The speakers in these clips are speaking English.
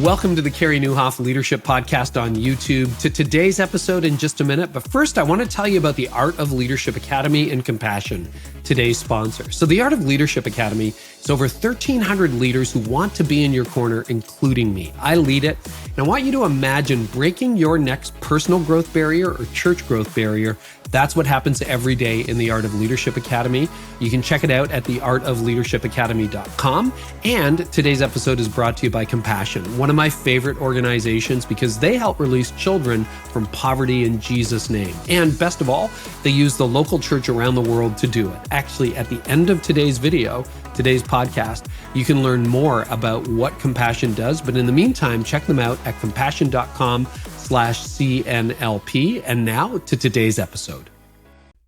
Welcome to the Carey Nieuwhof Leadership Podcast on YouTube. To today's episode in just a minute, but first I want to tell you about the Art of Leadership Academy and Compassion, today's sponsor. So the Art of Leadership Academy is over 1,300 leaders who want to be in your corner, including me. I lead it, and I want you to imagine breaking your next personal growth barrier or church growth barrier. That's what happens every day in the Art of Leadership Academy. You can check it out at theartofleadershipacademy.com. And today's episode is brought to you by Compassion, one of my favorite organizations because they help release children from poverty in Jesus' name. And best of all, they use the local church around the world to do it. Actually, at the end of today's video, today's podcast, you can learn more about what Compassion does. But in the meantime, check them out at compassion.com/CNLP. And now to today's episode.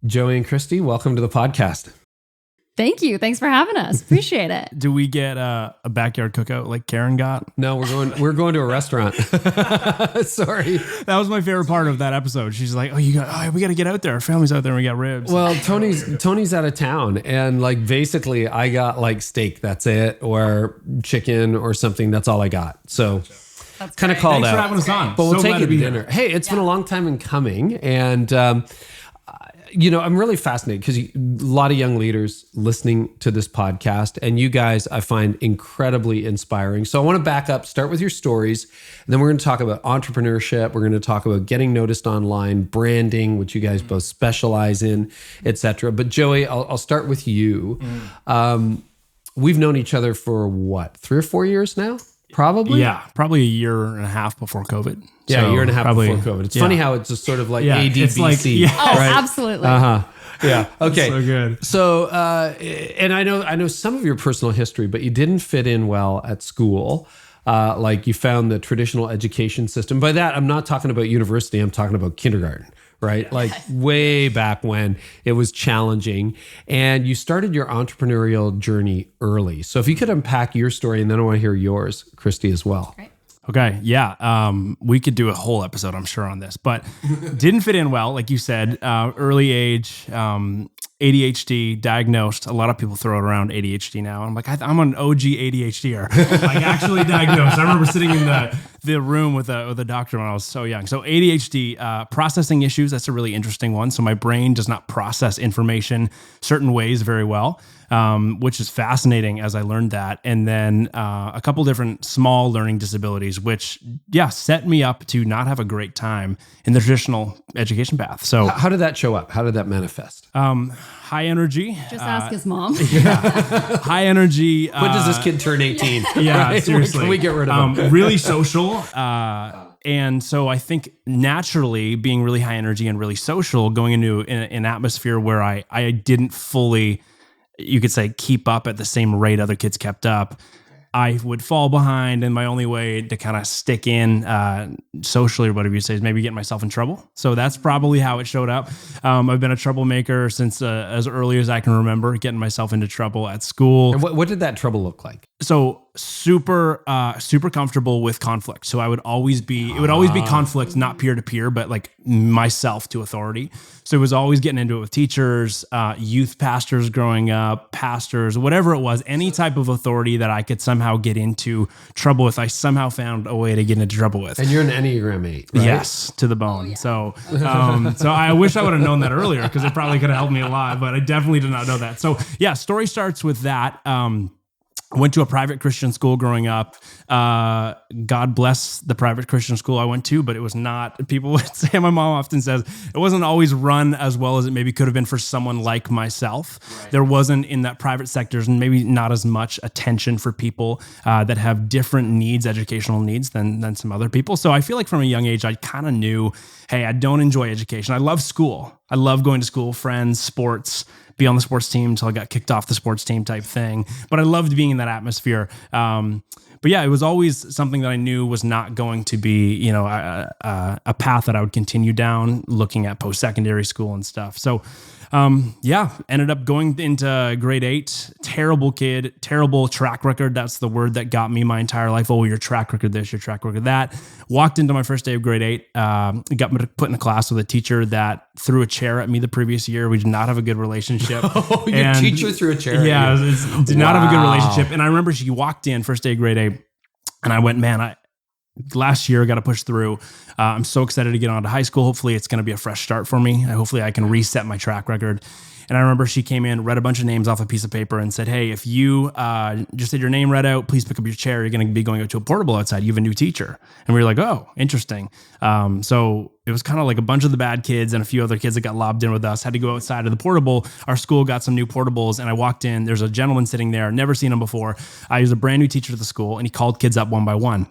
Joey and Christy, welcome to the podcast. Thank you. Thanks for having us. Appreciate it. Do we get a backyard cookout like Karen got? No, we're going to a restaurant. Sorry. That was my favorite part of that episode. She's like, we got to get out there. Our family's out there and we got ribs. Well, Tony's out of town, and like basically I got like steak, that's it, or chicken or something. That's all I got. So kind of called Thanks out. for having us on. But we'll So take glad it to be dinner. here. Hey, it's been a long time in coming, and I'm really fascinated because a lot of young leaders listening to this podcast, and you guys I find incredibly inspiring. So I want to back up, start with your stories, and then we're going to talk about entrepreneurship. We're going to talk about getting noticed online, branding, which you guys both specialize in, etc. But Joey, I'll start with you. We've known each other for what, 3 or 4 years now? Probably? Yeah, probably a year and a half before COVID. Yeah, So a year and a half probably, before COVID. It's funny how it's just sort of like ADBC. It's like, right? Absolutely. Yeah. Okay. So good. So, and I know some of your personal history, but you didn't fit in well at school. Like you found the traditional education system. By that, I'm not talking about university. I'm talking about kindergarten, right? Yeah. Like way back when it was challenging, and you started your entrepreneurial journey early. So if you could unpack your story, and then I want to hear yours, Christy, as well. Great. Okay, yeah. We could do a whole episode, I'm sure, on this, but didn't fit in well, like you said. Early age, ADHD, diagnosed. A lot of people throw it around ADHD now. I'm like, I'm an OG ADHDer, like actually diagnosed. I remember sitting in the room with a doctor when I was so young. So ADHD, processing issues, that's a really interesting one. So my brain does not process information certain ways very well. Which is fascinating as I learned that. And then a couple different small learning disabilities, which, set me up to not have a great time in the traditional education path. So how did that show up? How did that manifest? High energy. Just ask his mom. High energy. When does this kid turn 18? Yeah, right? seriously. Can we get rid of him? Really social. And so I think naturally being really high energy and really social, going into an atmosphere where I didn't fully, you could say, keep up at the same rate other kids kept up, I would fall behind, and my only way to kind of stick in socially or whatever you say is maybe getting myself in trouble. So that's probably how it showed up. I've been a troublemaker since as early as I can remember, getting myself into trouble at school. And what did that trouble look like? So super comfortable with conflict. So it would always be conflict, not peer to peer, but like myself to authority. So it was always getting into it with teachers, youth pastors growing up, pastors, whatever it was, any type of authority that I could somehow get into trouble with. I somehow found a way to get into trouble with. And you're an Enneagram 8, right? Yes, to the bone. Oh, yeah. So I wish I would have known that earlier because it probably could have helped me a lot, but I definitely did not know that. So yeah, story starts with that. I went to a private Christian school growing up. God bless the private Christian school I went to, but it was not, people would say, my mom often says, it wasn't always run as well as it maybe could have been for someone like myself. Right. There wasn't in that private sectors and maybe not as much attention for people that have different needs, educational needs than some other people. So I feel like from a young age, I kind of knew, hey, I don't enjoy education. I love school. I love going to school, friends, sports, be on the sports team until I got kicked off the sports team type thing. But I loved being in that atmosphere. But yeah, it was always something that I knew was not going to be, a path that I would continue down, looking at post-secondary school and stuff. So ended up going into grade 8, terrible kid, terrible track record. That's the word that got me my entire life. Oh, your track record this, your track record that. Walked into my first day of grade 8, got put in a class with a teacher that threw a chair at me the previous year. We did not have a good relationship. Oh, your teacher threw a chair at you? Yeah, did not have a good relationship. And I remember she walked in first day of grade 8, and I went, man, last year, got to push through. I'm so excited to get on to high school. Hopefully it's going to be a fresh start for me. Hopefully I can reset my track record. And I remember she came in, read a bunch of names off a piece of paper and said, hey, if you just had your name read out, please pick up your chair. You're going to be going out to a portable outside. You have a new teacher. And we were like, oh, interesting. So it was kind of like a bunch of the bad kids and a few other kids that got lobbed in with us, had to go outside of the portable. Our school got some new portables and I walked in. There's a gentleman sitting there, never seen him before. He was a brand new teacher at the school and he called kids up one by one.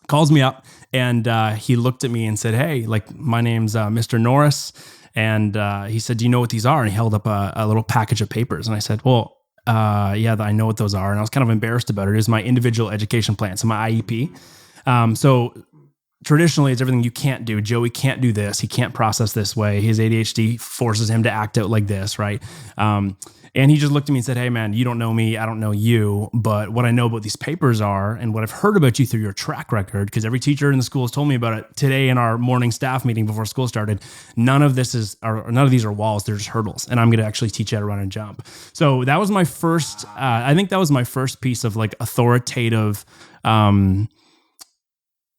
Calls me up and he looked at me and said, hey, like my name's Mr. Norris. And he said, do you know what these are? And he held up a little package of papers. And I said, well, yeah, I know what those are. And I was kind of embarrassed about it. It was my individual education plan. So my IEP. So traditionally it's everything you can't do. Joey can't do this. He can't process this way. His ADHD forces him to act out like this. Right. And he just looked at me and said, hey man, you don't know me. I don't know you, but what I know about these papers are, and what I've heard about you through your track record, because every teacher in the school has told me about it today in our morning staff meeting before school started. None of these are walls. They're just hurdles. And I'm going to actually teach you how to run and jump. So that was my first, I think that was my first piece of like authoritative,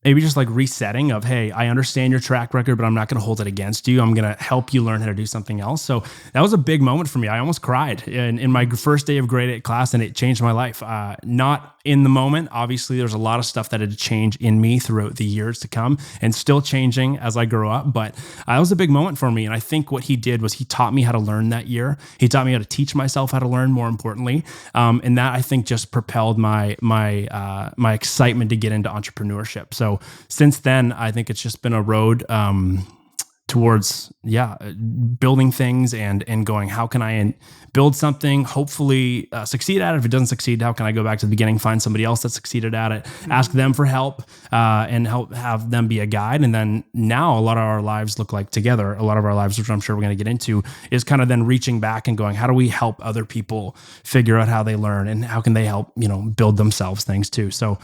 maybe just like resetting of, hey, I understand your track record, but I'm not going to hold it against you. I'm going to help you learn how to do something else. So that was a big moment for me. I almost cried in my first day of grade 8 class, and it changed my life. Not in the moment. Obviously, there's a lot of stuff that had to change in me throughout the years to come and still changing as I grow up. But that was a big moment for me. And I think what he did was he taught me how to learn that year. He taught me how to teach myself how to learn, more importantly. And that I think just propelled my excitement to get into entrepreneurship. So since then, I think it's just been a road towards, building things and going, how can I build something, hopefully succeed at it. If it doesn't succeed, how can I go back to the beginning, find somebody else that succeeded at it, ask them for help and help have them be a guide. And then now a lot of our lives look like together. A lot of our lives, which I'm sure we're going to get into, is kind of then reaching back and going, how do we help other people figure out how they learn and how can they help, build themselves things too. So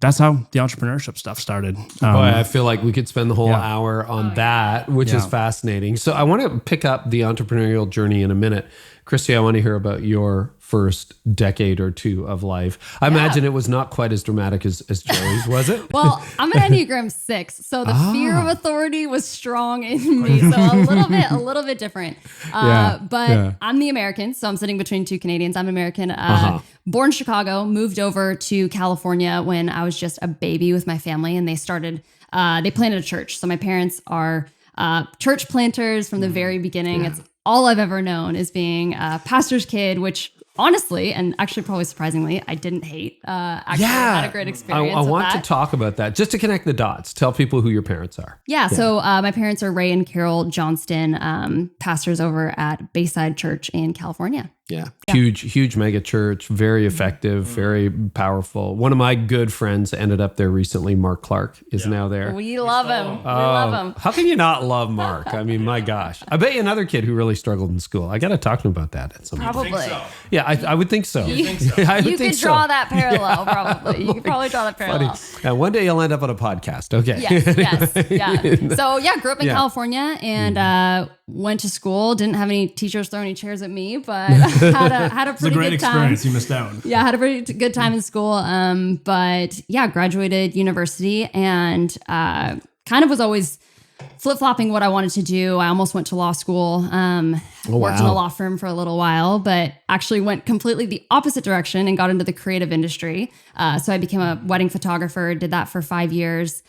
that's how the entrepreneurship stuff started. I feel like we could spend the whole hour on that, which is fascinating. So I want to pick up the entrepreneurial journey in a minute. Christy, I want to hear about your first decade or two of life. I imagine it was not quite as dramatic as Joey's, was it? Well, I'm an Enneagram 6, so the fear of authority was strong in me. So a little bit different. But I'm the American, so I'm sitting between two Canadians. I'm American, born in Chicago, moved over to California when I was just a baby with my family, and they planted a church. So my parents are church planters from the very beginning. It's all I've ever known is being a pastor's kid, which honestly, and actually probably surprisingly, I didn't hate. Actually, I had a great experience. I want to talk about that just to connect the dots. Tell people who your parents are. So my parents are Ray and Carol Johnston, pastors over at Bayside Church in California. Huge mega church, very effective, very powerful. One of my good friends ended up there recently. Mark Clark is now there. We love him. We love him. How can you not love Mark? I mean, my gosh. I bet you another kid who really struggled in school. I got to talk to him about that at some point. Probably. So? Yeah, I would think so. You could draw that parallel, probably. You could probably draw that parallel. Funny. One day you'll end up on a podcast. Okay. Yes. So grew up in California and went to school. Didn't have any teachers throw any chairs at me, but had a pretty great good time. experience. You missed out. Yeah, had a pretty good time in school. But graduated university and kind of was always flip-flopping what I wanted to do. I almost went to law school, worked in a law firm for a little while, but actually went completely the opposite direction and got into the creative industry. So I became a wedding photographer, did that for 5 years,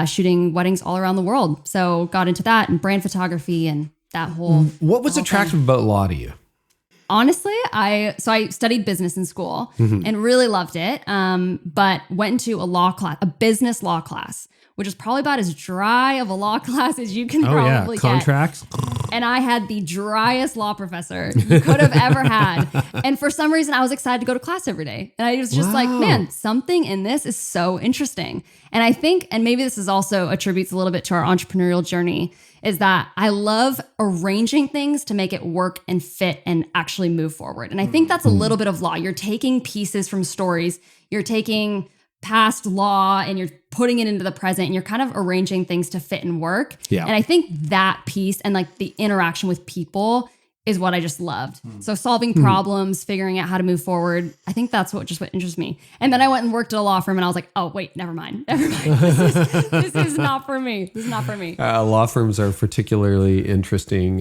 shooting weddings all around the world. So got into that and brand photography and that whole What was attractive about law to you? Honestly, I studied business in school and really loved it, but went into a business law class, which is probably about as dry of a law class as you can probably get. Contracts. And I had the driest law professor you could have ever had. And for some reason, I was excited to go to class every day. And I was just like, man, something in this is so interesting. And I think, and maybe this is also attributes a little bit to our entrepreneurial journey, is that I love arranging things to make it work and fit and actually move forward. And I think that's a little bit of law. You're taking pieces from stories, you're taking past law and you're putting it into the present and you're kind of arranging things to fit and work. Yeah. And I think that piece and like the interaction with people is what I just loved. So solving problems, figuring out how to move forward. I think that's what interests me. And then I went and worked at a law firm and I was like, oh, wait, never mind. This is not for me. This is not for me. Law firms are particularly interesting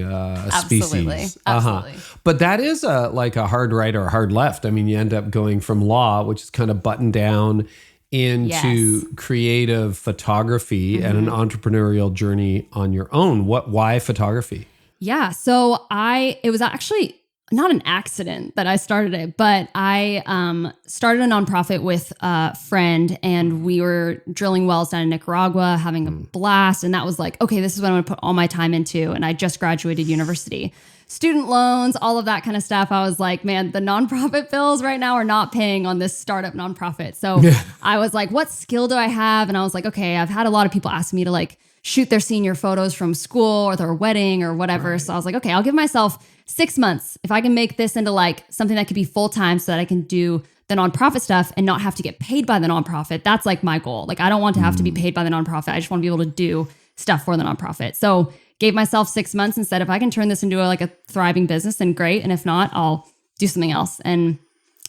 species. Absolutely. But that is like a hard right or a hard left. I mean, you end up going from law, which is kind of buttoned down, into creative photography and an entrepreneurial journey on your own. Why photography? Yeah. So it was actually not an accident that I started it, but I started a nonprofit with a friend and we were drilling wells down in Nicaragua, having a blast. And that was like, okay, this is what I'm going to put all my time into. And I just graduated university. Student loans, all of that kind of stuff. I was like, man, the nonprofit bills right now are not paying on this startup nonprofit. So I was like, what skill do I have? And I was like, okay, I've had a lot of people ask me to like shoot their senior photos from school or their wedding or whatever. Right. So I was like, okay, I'll give myself 6 months. If I can make this into like something that could be full-time so that I can do the nonprofit stuff and not have to get paid by the nonprofit. That's like my goal. Like, I don't want to have to be paid by the nonprofit. I just want to be able to do stuff for the nonprofit. So gave myself 6 months and said, if I can turn this into a thriving business, then great. And if not, I'll do something else. And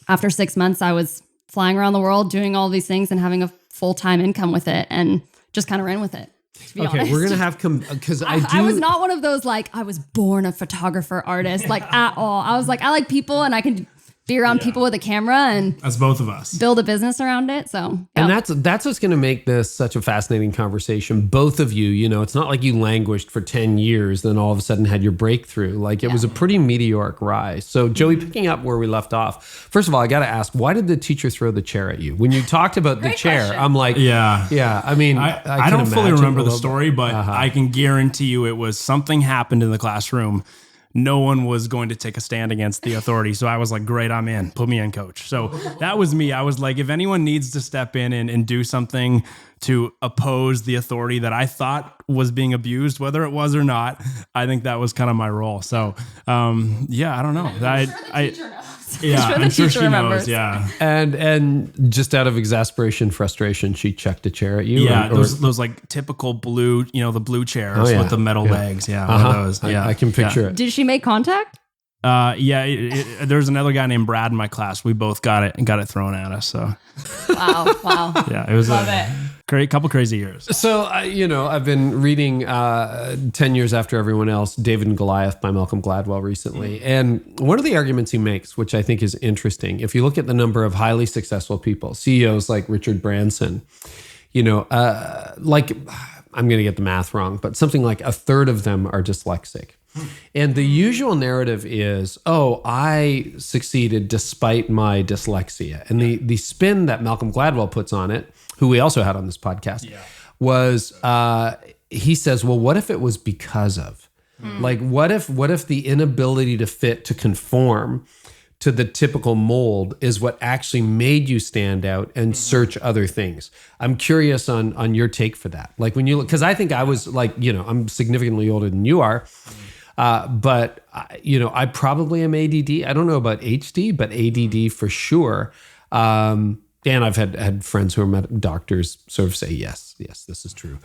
after 6 months, I was flying around the world, doing all these things and having a full-time income with it and just kind of ran with it. Okay, honest. We're going to have because I was not one of those, like, I was born a photographer artist, like at all. I was like, I like people and I can be around people with a camera and that's both of us. Build a business around it. So, and that's what's going to make this such a fascinating conversation. Both of you, it's not like you languished for 10 years, then all of a sudden had your breakthrough. Like it was a pretty meteoric rise. So Joey, picking up where we left off, first of all, I got to ask, why did the teacher throw the chair at you? When you talked about the chair, question. I'm like, yeah. I mean, I don't fully remember the story, but I can guarantee you it was something happened in the classroom. No one was going to take a stand against the authority. So I was like, great, I'm in. Put me in, coach. So that was me. I was like, if anyone needs to step in and do something to oppose the authority that I thought was being abused, whether it was or not, I think that was kind of my role. So, I don't know. I'm sure she knows. Yeah. And just out of exasperation, frustration, she chucked a chair at you. Yeah. Those like typical blue, the blue chairs with the metal legs. Yeah. One of those. Yeah. I can picture it. Did she make contact? There's another guy named Brad in my class. We both got it thrown at us. So. Wow. Yeah. It was a couple crazy years. So, I've been reading 10 Years After Everyone Else, David and Goliath by Malcolm Gladwell recently. And one of the arguments he makes, which I think is interesting, if you look at the number of highly successful people, CEOs like Richard Branson, I'm going to get the math wrong, but something like a third of them are dyslexic. And the usual narrative is, I succeeded despite my dyslexia. And the spin that Malcolm Gladwell puts on it, who we also had on this podcast, was he says, well, what if it was because of? Like, what if the inability to conform to the typical mold is what actually made you stand out and search other things? I'm curious on your take for that. Like when you look, because I think I was like, I'm significantly older than you are. But I probably am ADD. I don't know about HD, but ADD for sure. And I've had friends who are doctors sort of say, yes, this is true.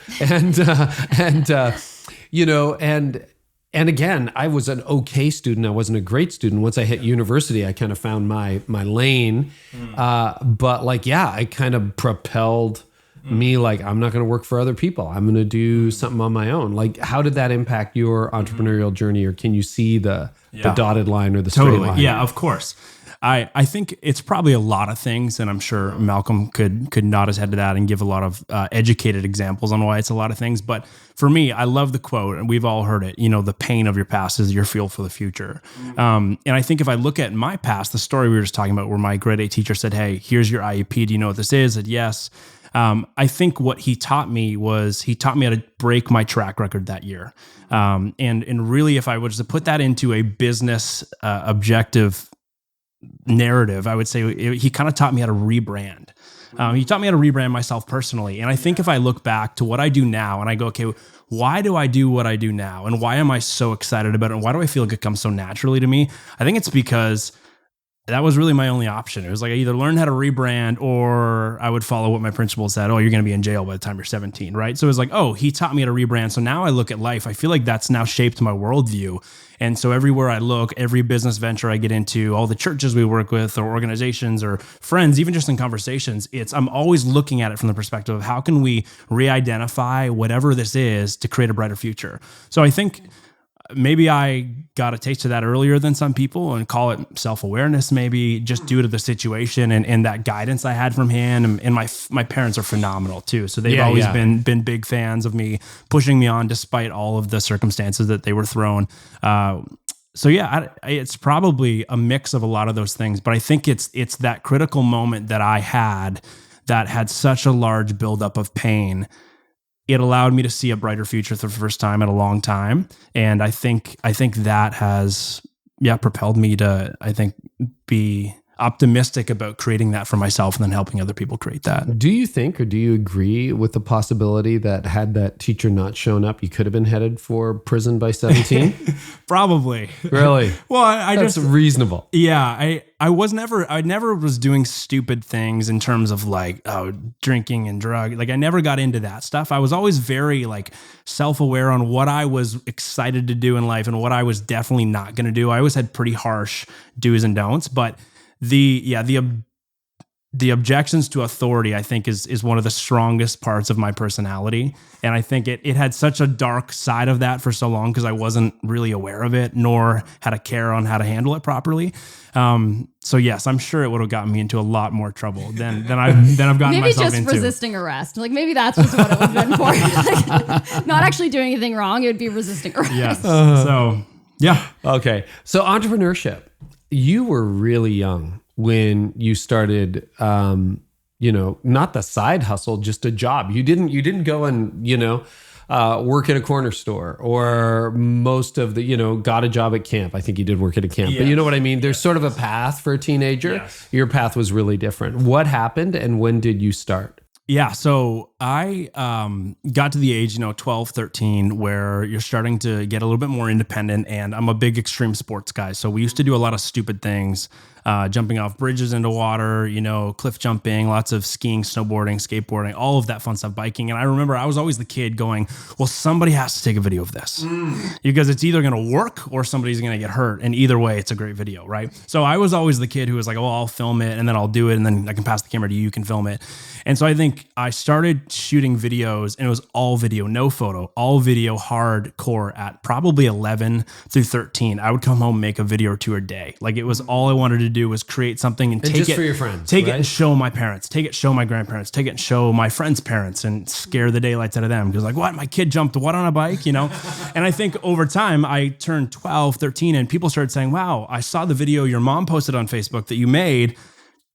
And again, I was an okay student. I wasn't a great student. Once I hit university, I kind of found my lane. But I kind of propelled me, like, I'm not going to work for other people. I'm going to do something on my own. Like, how did that impact your entrepreneurial journey? Or can you see the dotted line or the straight line? Yeah, of course. I think it's probably a lot of things, and I'm sure Malcolm could nod his head to that and give a lot of educated examples on why it's a lot of things. But for me, I love the quote, and we've all heard it, the pain of your past is your fuel for the future. And I think if I look at my past, the story we were just talking about where my grade 8 teacher said, hey, here's your IEP. Do you know what this is? I said, yes. I think what he taught me how to break my track record that year. And really, if I was to put that into a business objective narrative, I would say he kind of taught me how to rebrand. He taught me how to rebrand myself personally. And I think if I look back to what I do now and I go, okay, why do I do what I do now? And why am I so excited about it? And why do I feel like it comes so naturally to me? I think it's because that was really my only option. It was like I either learned how to rebrand or I would follow what my principal said. Oh, you're going to be in jail by the time you're 17, right? So it was like, oh, he taught me how to rebrand. So now I look at life. I feel like that's now shaped my worldview. And so everywhere I look, every business venture I get into, all the churches we work with or organizations or friends, even just in conversations, I'm always looking at it from the perspective of how can we re-identify whatever this is to create a brighter future. So I think maybe I got a taste of that earlier than some people, and call it self-awareness, maybe just due to the situation and that guidance I had from him. And my parents are phenomenal too. So they've always been big fans of me, pushing me on despite all of the circumstances that they were thrown. So yeah, it's probably a mix of a lot of those things, but I think it's that critical moment that I had that had such a large buildup of pain. It allowed me to see a brighter future for the first time in a long time. And I think that has, propelled me to, be optimistic about creating that for myself and then helping other people create that. Do you think, or do you agree with the possibility that had that teacher not shown up, you could have been headed for prison by 17? Probably. Really? Well, that's reasonable. Yeah. I never was doing stupid things in terms of like, drinking and drug. Like I never got into that stuff. I was always very like self-aware on what I was excited to do in life and what I was definitely not going to do. I always had pretty harsh do's and don'ts, but the objections to authority, I think is one of the strongest parts of my personality. And I think it had such a dark side of that for so long because I wasn't really aware of it, nor had a care on how to handle it properly. So yes, I'm sure it would have gotten me into a lot more trouble than I've gotten myself into. Maybe just resisting arrest. Like maybe that's just what it would have been for. Like, not actually doing anything wrong. It would be resisting arrest. Yes. So yeah. Okay. So entrepreneurship. You were really young when you started, not the side hustle, just a job. You didn't go and, work at a corner store or most of the, got a job at camp. I think you did work at a camp, yes. But you know what I mean? There's sort of a path for a teenager. Yes. Your path was really different. What happened and when did you start? Yeah. So I got to the age, 12, 13, where you're starting to get a little bit more independent, and I'm a big extreme sports guy. So we used to do a lot of stupid things, jumping off bridges into water, cliff jumping, lots of skiing, snowboarding, skateboarding, all of that fun stuff, biking. And I remember I was always the kid going, well, somebody has to take a video of this because it's either going to work or somebody's going to get hurt. And either way, it's a great video, right? So I was always the kid who was like, oh, I'll film it and then I'll do it. And then I can pass the camera to you, you can film it. And so I think I started shooting videos, and it was all video, no photo, all video, hardcore at probably 11 through 13. I would come home, make a video or two a day. Like it was all I wanted to do was create something and take just it for your friends, take right? it and show my parents, take it, show my grandparents, take it and show my friends' parents and scare the daylights out of them. Because like, what? My kid jumped what on a bike, And I think over time I turned 12, 13 and people started saying, wow, I saw the video your mom posted on Facebook that you made.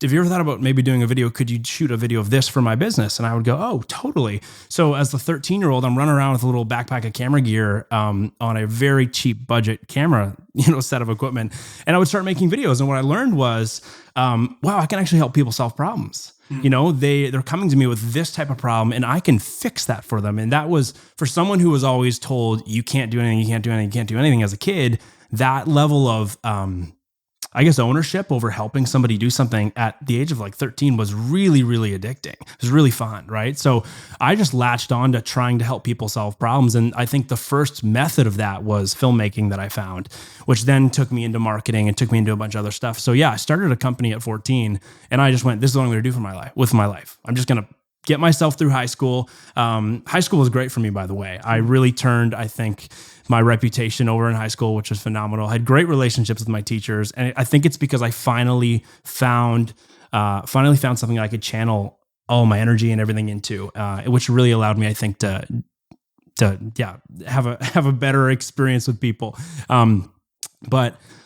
Have you ever thought about maybe doing a video? Could you shoot a video of this for my business? And I would go, oh, totally. So as the 13-year-old, I'm running around with a little backpack of camera gear on a very cheap budget camera, set of equipment. And I would start making videos. And what I learned was, wow, I can actually help people solve problems. They're coming to me with this type of problem and I can fix that for them. And that was for someone who was always told, you can't do anything, you can't do anything, you can't do anything as a kid, that level of, ownership over helping somebody do something at the age of like 13 was really, really addicting. It was really fun, right? So I just latched on to trying to help people solve problems. And I think the first method of that was filmmaking that I found, which then took me into marketing and took me into a bunch of other stuff. So yeah, I started a company at 14 and I just went, this is what I'm going to do with my life. I'm just going to get myself through high school. High school was great for me, by the way. I really turned, I think, my reputation over in high school, which was phenomenal. I had great relationships with my teachers. And I think it's because I finally found something I could channel all my energy and everything into, which really allowed me, I think, to have a better experience with people.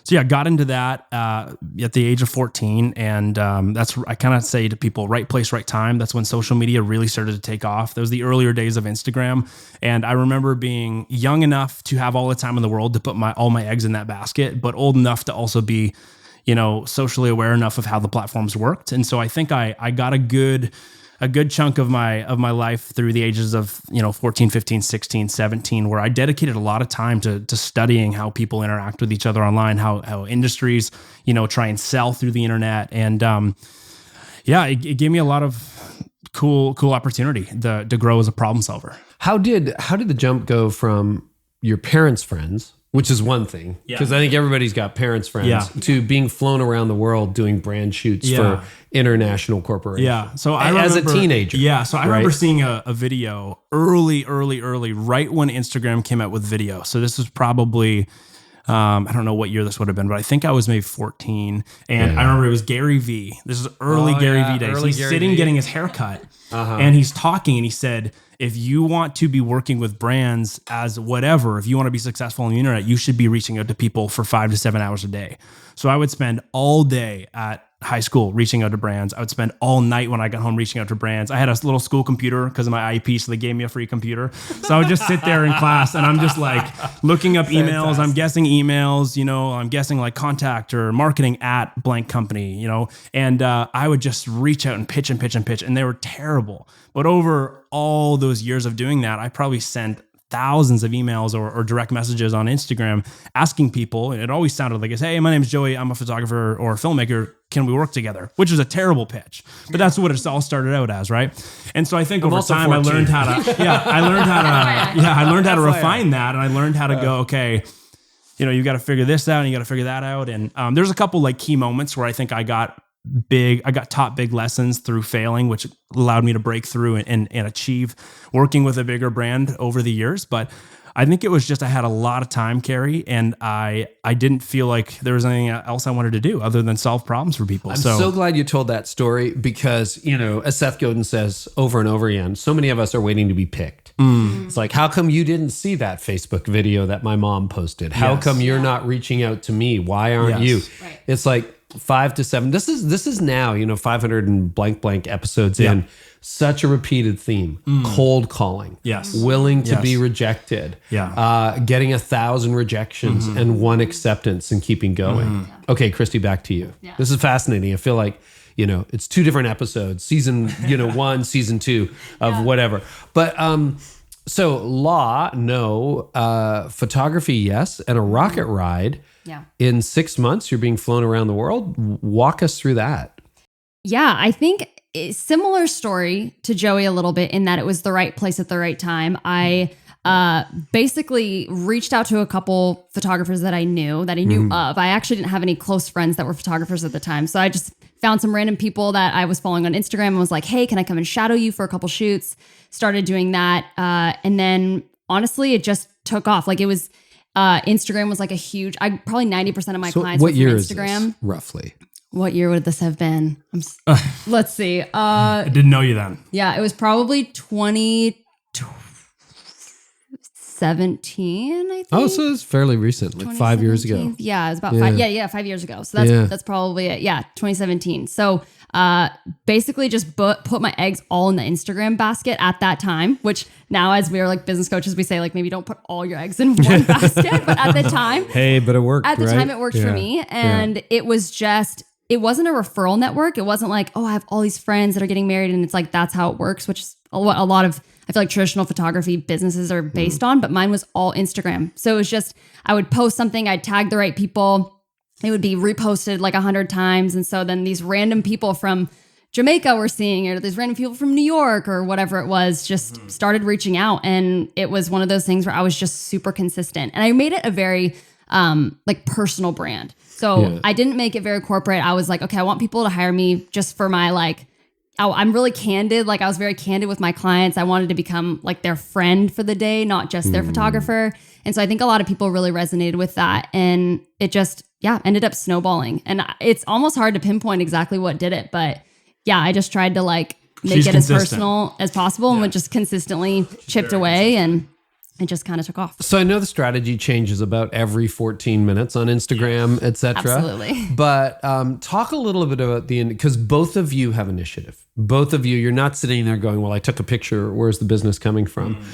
So got into that at the age of 14. And I kind of say to people, right place, right time. That's when social media really started to take off. That was the earlier days of Instagram. And I remember being young enough to have all the time in the world to put all my eggs in that basket, but old enough to also be, socially aware enough of how the platforms worked. And so I think I got a good a good chunk of my life through the ages of 14, 15, 16, 17, where I dedicated a lot of time to studying how people interact with each other online, how industries try and sell through the internet, and it gave me a lot of cool opportunity to grow as a problem solver. How did the jump go from your parents' friends, which is one thing, because I think everybody's got parents' friends, to being flown around the world doing brand shoots for international corporations? Yeah. So I remember, as a teenager. Yeah. So I remember seeing a video early, right when Instagram came out with video. So this was probably, I don't know what year this would have been, but I think I was maybe 14. And I remember it was Gary V. This is early Gary V days. He's Gary sitting getting his hair cut and he's talking and he said, if you want to be working with brands as whatever, if you want to be successful on the internet, you should be reaching out to people for 5 to 7 hours a day. So I would spend all day at high school reaching out to brands. I would spend all night when I got home reaching out to brands. I had a little school computer because of my IEP, so they gave me a free computer. So I would just sit there in class and I'm just like looking up emails. I'm guessing emails, I'm guessing like contact or marketing at blank company, and I would just reach out and pitch. And they were terrible. But over all those years of doing that, I probably sent thousands of emails or direct messages on Instagram asking people, and it always sounded like, hey, my name's Joey, I'm a photographer or a filmmaker, can we work together? Which was a terrible pitch, but that's what it all started out as, right? And so I think over time 14. I learned how to refine that, and I learned how to go, okay, you got to figure this out and you got to figure that out. And there's a couple like key moments where I think I got taught big lessons through failing, which allowed me to break through and achieve working with a bigger brand over the years. But I think it was just, I had a lot of time, Carey, and I didn't feel like there was anything else I wanted to do other than solve problems for people. I'm so glad you told that story because, as Seth Godin says over and over again, so many of us are waiting to be picked. It's like, how come you didn't see that Facebook video that my mom posted? How come you're not reaching out to me? Why aren't you? Right. It's like 5 to 7. This is now, 500 and blank episodes in. Such a repeated theme. Cold calling. Yes. Willing to be rejected. Yeah. Getting 1,000 rejections and 1 acceptance and keeping going. Okay, Christy, back to you. Yeah. This is fascinating. I feel like, it's 2 different episodes, season, 1, season 2 of whatever. But so law, no, photography, yes, and a rocket ride. Yeah. In 6 months, you're being flown around the world. Walk us through that. Yeah, I think similar story to Joey a little bit in that it was the right place at the right time. I basically reached out to a couple photographers that I knew of. I actually didn't have any close friends that were photographers at the time. So I just found some random people that I was following on Instagram and was like, hey, can I come and shadow you for a couple shoots? Started doing that. And then honestly, it just took off. Like it was, Instagram was like a huge, probably 90% of my clients were from Instagram. Is this, roughly? What year would this have been? Let's see. I didn't know you then. Yeah, it was probably 2017, I think. Oh, so it's fairly recent, like 5 years ago. Yeah, it was about 5. Yeah, 5 years ago. So that's probably it. Yeah, 2017. So basically just put my eggs all in the Instagram basket at that time, which now as we are like business coaches, we say like maybe don't put all your eggs in one basket, but at the time. Hey, but it worked, At the time it worked for me. And it was just, it wasn't a referral network. It wasn't like, oh, I have all these friends that are getting married and it's like, that's how it works, which is a lot of, I feel like traditional photography businesses are based on, but mine was all Instagram. So it was just, I would post something, I'd tag the right people. It would be reposted like 100 times. And so then these random people from Jamaica were seeing it, or these random people from New York or whatever it was, just started reaching out. And it was one of those things where I was just super consistent. And I made it a very like personal brand. So I didn't make it very corporate. I was like, okay, I want people to hire me just for my like, I'm really candid. Like I was very candid with my clients. I wanted to become like their friend for the day, not just their photographer. And so I think a lot of people really resonated with that. And it just, ended up snowballing. And it's almost hard to pinpoint exactly what did it. But I just tried to like make it as personal as possible and would just consistently chipped away and it just kind of took off. So I know the strategy changes about every 14 minutes on Instagram, etc. Absolutely. But talk a little bit about because both of you have initiative. Both of you, you're not sitting there going, well, I took a picture. Where's the business coming from?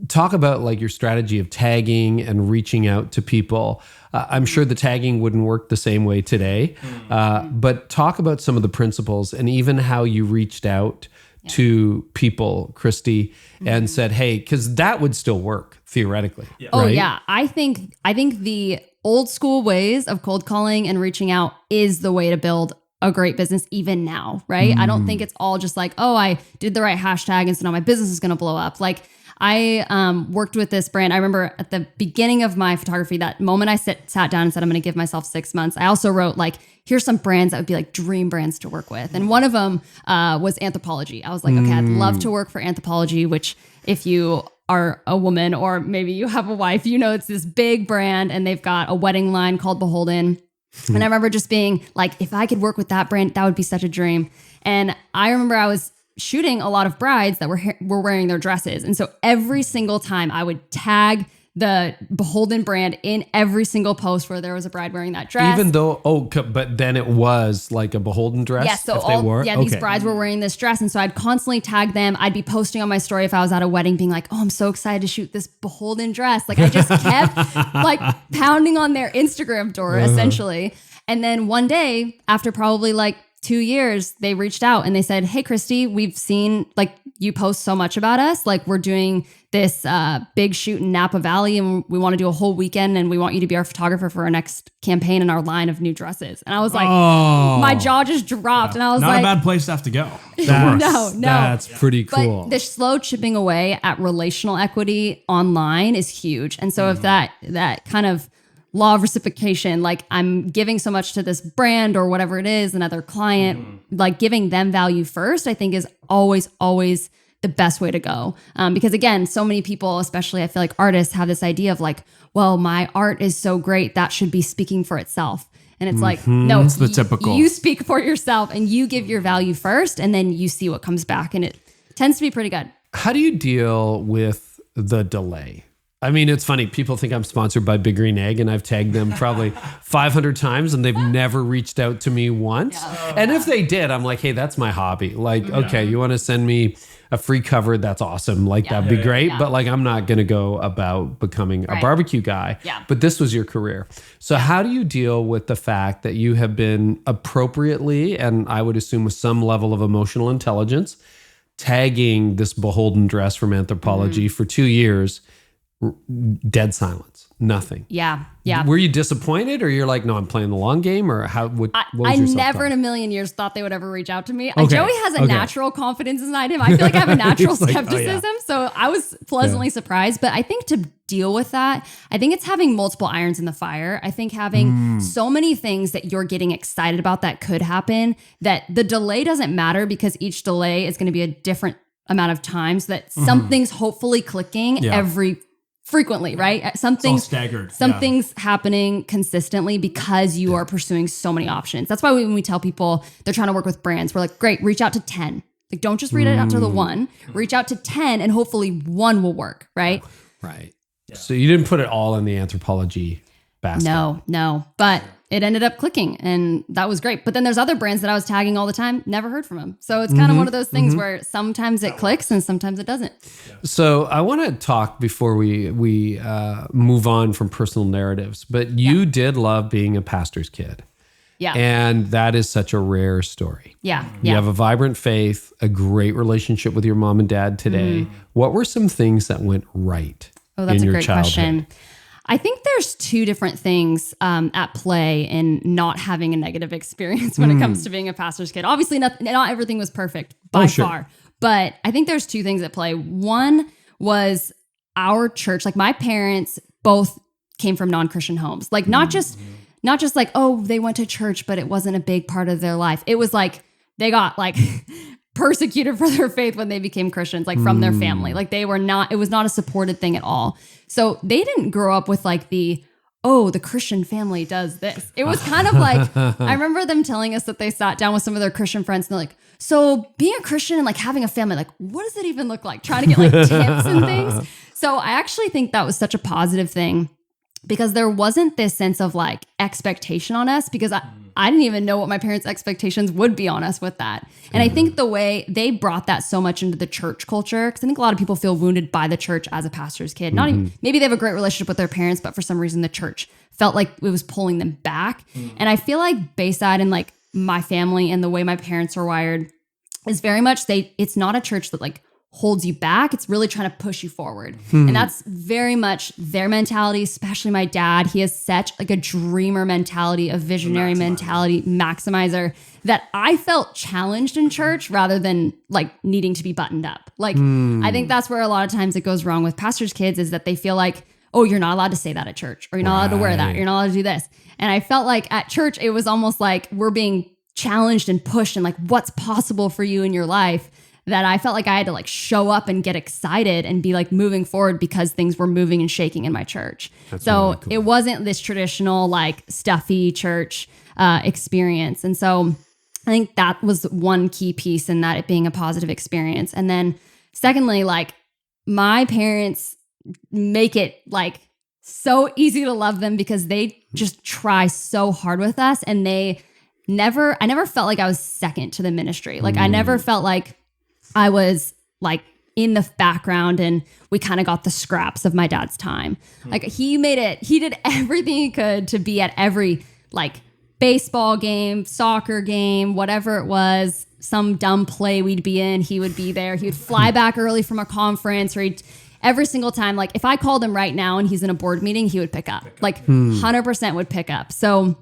talk about like your strategy of tagging and reaching out to people. I'm sure the tagging wouldn't work the same way today, but talk about some of the principles and even how you reached out to people, Christy, and said, hey, because that would still work theoretically. Yeah. Oh, yeah. I think the old school ways of cold calling and reaching out is the way to build a great business even now, right? I don't think it's all just like, oh, I did the right hashtag and so now my business is going to blow up. Like I worked with this brand. I remember at the beginning of my photography, that moment I sat down and said, I'm going to give myself 6 months. I also wrote like, here's some brands that would be like dream brands to work with. And one of them was Anthropologie. I was like, okay, I'd love to work for Anthropologie, which if you are a woman or maybe you have a wife, you know, it's this big brand and they've got a wedding line called Beholden. And I remember just being like, if I could work with that brand, that would be such a dream. And I remember I was shooting a lot of brides that were wearing their dresses. And so every single time I would tag the Beholden brand in every single post where there was a bride wearing that dress. Even though, but then it was like a Beholden dress. Yeah, so these brides were wearing this dress. And so I'd constantly tag them. I'd be posting on my story if I was at a wedding being like, oh, I'm so excited to shoot this Beholden dress. Like I just kept like pounding on their Instagram door essentially. And then one day after probably like 2 years, they reached out and they said, hey, Christy, we've seen like you post so much about us. Like we're doing this big shoot in Napa Valley and we want to do a whole weekend and we want you to be our photographer for our next campaign in our line of new dresses. And I was like, my jaw just dropped. And I was not like, a bad place to have to go. No. That's pretty cool. But the slow chipping away at relational equity online is huge. And so if that kind of law of reciprocation, like I'm giving so much to this brand or whatever it is, another client, like giving them value first, I think is always the best way to go. Because again, so many people, especially I feel like artists, have this idea of like, well, my art is so great, that should be speaking for itself. And it's like, no, it's the typical. You speak for yourself and you give your value first and then you see what comes back. And it tends to be pretty good. How do you deal with the delay? I mean, it's funny. People think I'm sponsored by Big Green Egg and I've tagged them probably 500 times and they've never reached out to me once. Yeah. And if they did, I'm like, hey, that's my hobby. Like, okay, you want to send me a free cover? That's awesome. Like, that'd be great. But like, I'm not going to go about becoming a barbecue guy. Yeah. But this was your career. So how do you deal with the fact that you have been appropriately, and I would assume with some level of emotional intelligence, tagging this Beholden dress from Anthropologie for 2 years? Dead silence, nothing. Yeah. Were you disappointed, or you're like, no, I'm playing the long game, or how? What was I your never self-talk? in a million years thought they would ever reach out to me. Okay. Joey has a natural confidence inside him. I feel like I have a natural like, skepticism, so I was pleasantly surprised. But I think to deal with that, I think it's having multiple irons in the fire. I think having so many things that you're getting excited about that could happen, that the delay doesn't matter because each delay is going to be a different amount of time, so that something's hopefully clicking frequently, right? Something's happening consistently because you are pursuing so many options. That's why when we tell people they're trying to work with brands, we're like, great, reach out to 10. Like, don't just reach out to the one, reach out to 10 and hopefully one will work, right? Right. Yeah. So you didn't put it all in the Anthropologie basket. No, but it ended up clicking and that was great. But then there's other brands that I was tagging all the time, never heard from them. So it's kind of one of those things where sometimes it clicks and sometimes it doesn't. So I want to talk before we move on from personal narratives, but you did love being a pastor's kid. Yeah. And that is such a rare story. Yeah. You have a vibrant faith, a great relationship with your mom and dad today. What were some things that went right in your childhood? Oh, that's a great question. I think there's two different things at play in not having a negative experience when it comes to being a pastor's kid. Obviously, not everything was perfect by far, but I think there's two things at play. One was our church. Like my parents both came from non-Christian homes. Like not just like, oh, they went to church, but it wasn't a big part of their life. It was like they got like persecuted for their faith when they became Christians, like from their family. Like it was not a supported thing at all. So they didn't grow up with like the Christian family does this. It was kind of like, I remember them telling us that they sat down with some of their Christian friends and they're like, so being a Christian and like having a family, like what does it even look like? Trying to get like tips and things. So I actually think that was such a positive thing because there wasn't this sense of like expectation on us because I didn't even know what my parents' expectations would be on us with that. And I think the way they brought that so much into the church culture, because I think a lot of people feel wounded by the church as a pastor's kid. Not even, maybe they have a great relationship with their parents, but for some reason the church felt like it was pulling them back. And I feel like Bayside and like my family and the way my parents are wired is very much it's not a church that like holds you back. It's really trying to push you forward. And that's very much their mentality, especially my dad. He has such like a dreamer mentality, a visionary mentality, maximizer, that I felt challenged in church rather than like needing to be buttoned up. Like, I think that's where a lot of times it goes wrong with pastors' kids, is that they feel like, oh, you're not allowed to say that at church, or you're not allowed to wear that. You're not allowed to do this. And I felt like at church, it was almost like we're being challenged and pushed and like what's possible for you in your life, that I felt like I had to like show up and get excited and be like moving forward because things were moving and shaking in my church. That's so really cool. It wasn't this traditional like stuffy church experience. And so I think that was one key piece in that, it being a positive experience. And then secondly, like my parents make it like so easy to love them because they just try so hard with us, and I never felt like I was second to the ministry. Like I never felt like I was like in the background and we kind of got the scraps of my dad's time. Like he did everything he could to be at every like baseball game, soccer game, whatever it was, some dumb play we'd be in, he would be there. He would fly back early from a conference, or every single time, like if I called him right now and he's in a board meeting, he would pick up. Like 100% would pick up. So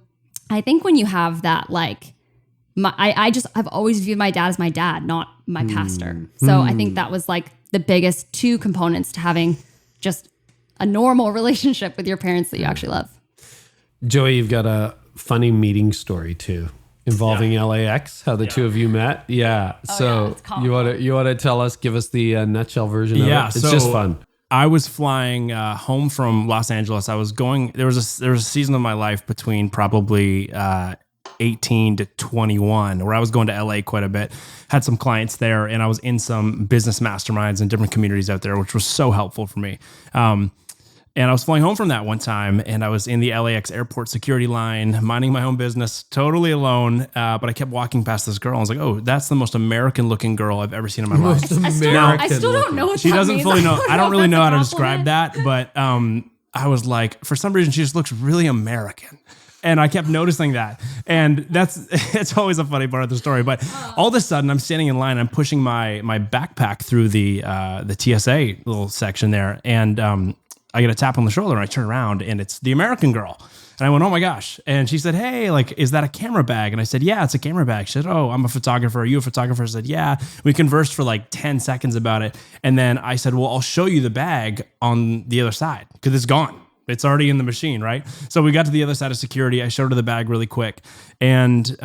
I think when you have that, like, I've always viewed my dad as my dad, not my pastor. So I think that was like the biggest two components to having just a normal relationship with your parents that you actually love. Joey, you've got a funny meeting story too, involving LAX, how the two of you met. Yeah. So you want to tell us, give us the nutshell version of it? It's just fun. I was flying home from Los Angeles. I was going, there was a season of my life between probably 18 to 21 where I was going to LA quite a bit, had some clients there, and I was in some business masterminds and different communities out there, which was so helpful for me. And I was flying home from that one time, and I was in the LAX airport security line, minding my own business, totally alone. But I kept walking past this girl. I was like, oh, that's the most American-looking girl I've ever seen in my life. I still don't know what she that doesn't means. fully know. I don't really know how to describe that, but I was like, for some reason, she just looks really American. And I kept noticing that. And it's always a funny part of the story. But all of a sudden, I'm standing in line. I'm pushing my backpack through the TSA little section there. And I get a tap on the shoulder, and I turn around, and it's the American girl. And I went, oh my gosh. And she said, hey, like, is that a camera bag? And I said, yeah, it's a camera bag. She said, oh, I'm a photographer. Are you a photographer? I said, yeah. We conversed for like 10 seconds about it. And then I said, well, I'll show you the bag on the other side because it's gone. It's already in the machine, right? So we got to the other side of security. I showed her the bag really quick, and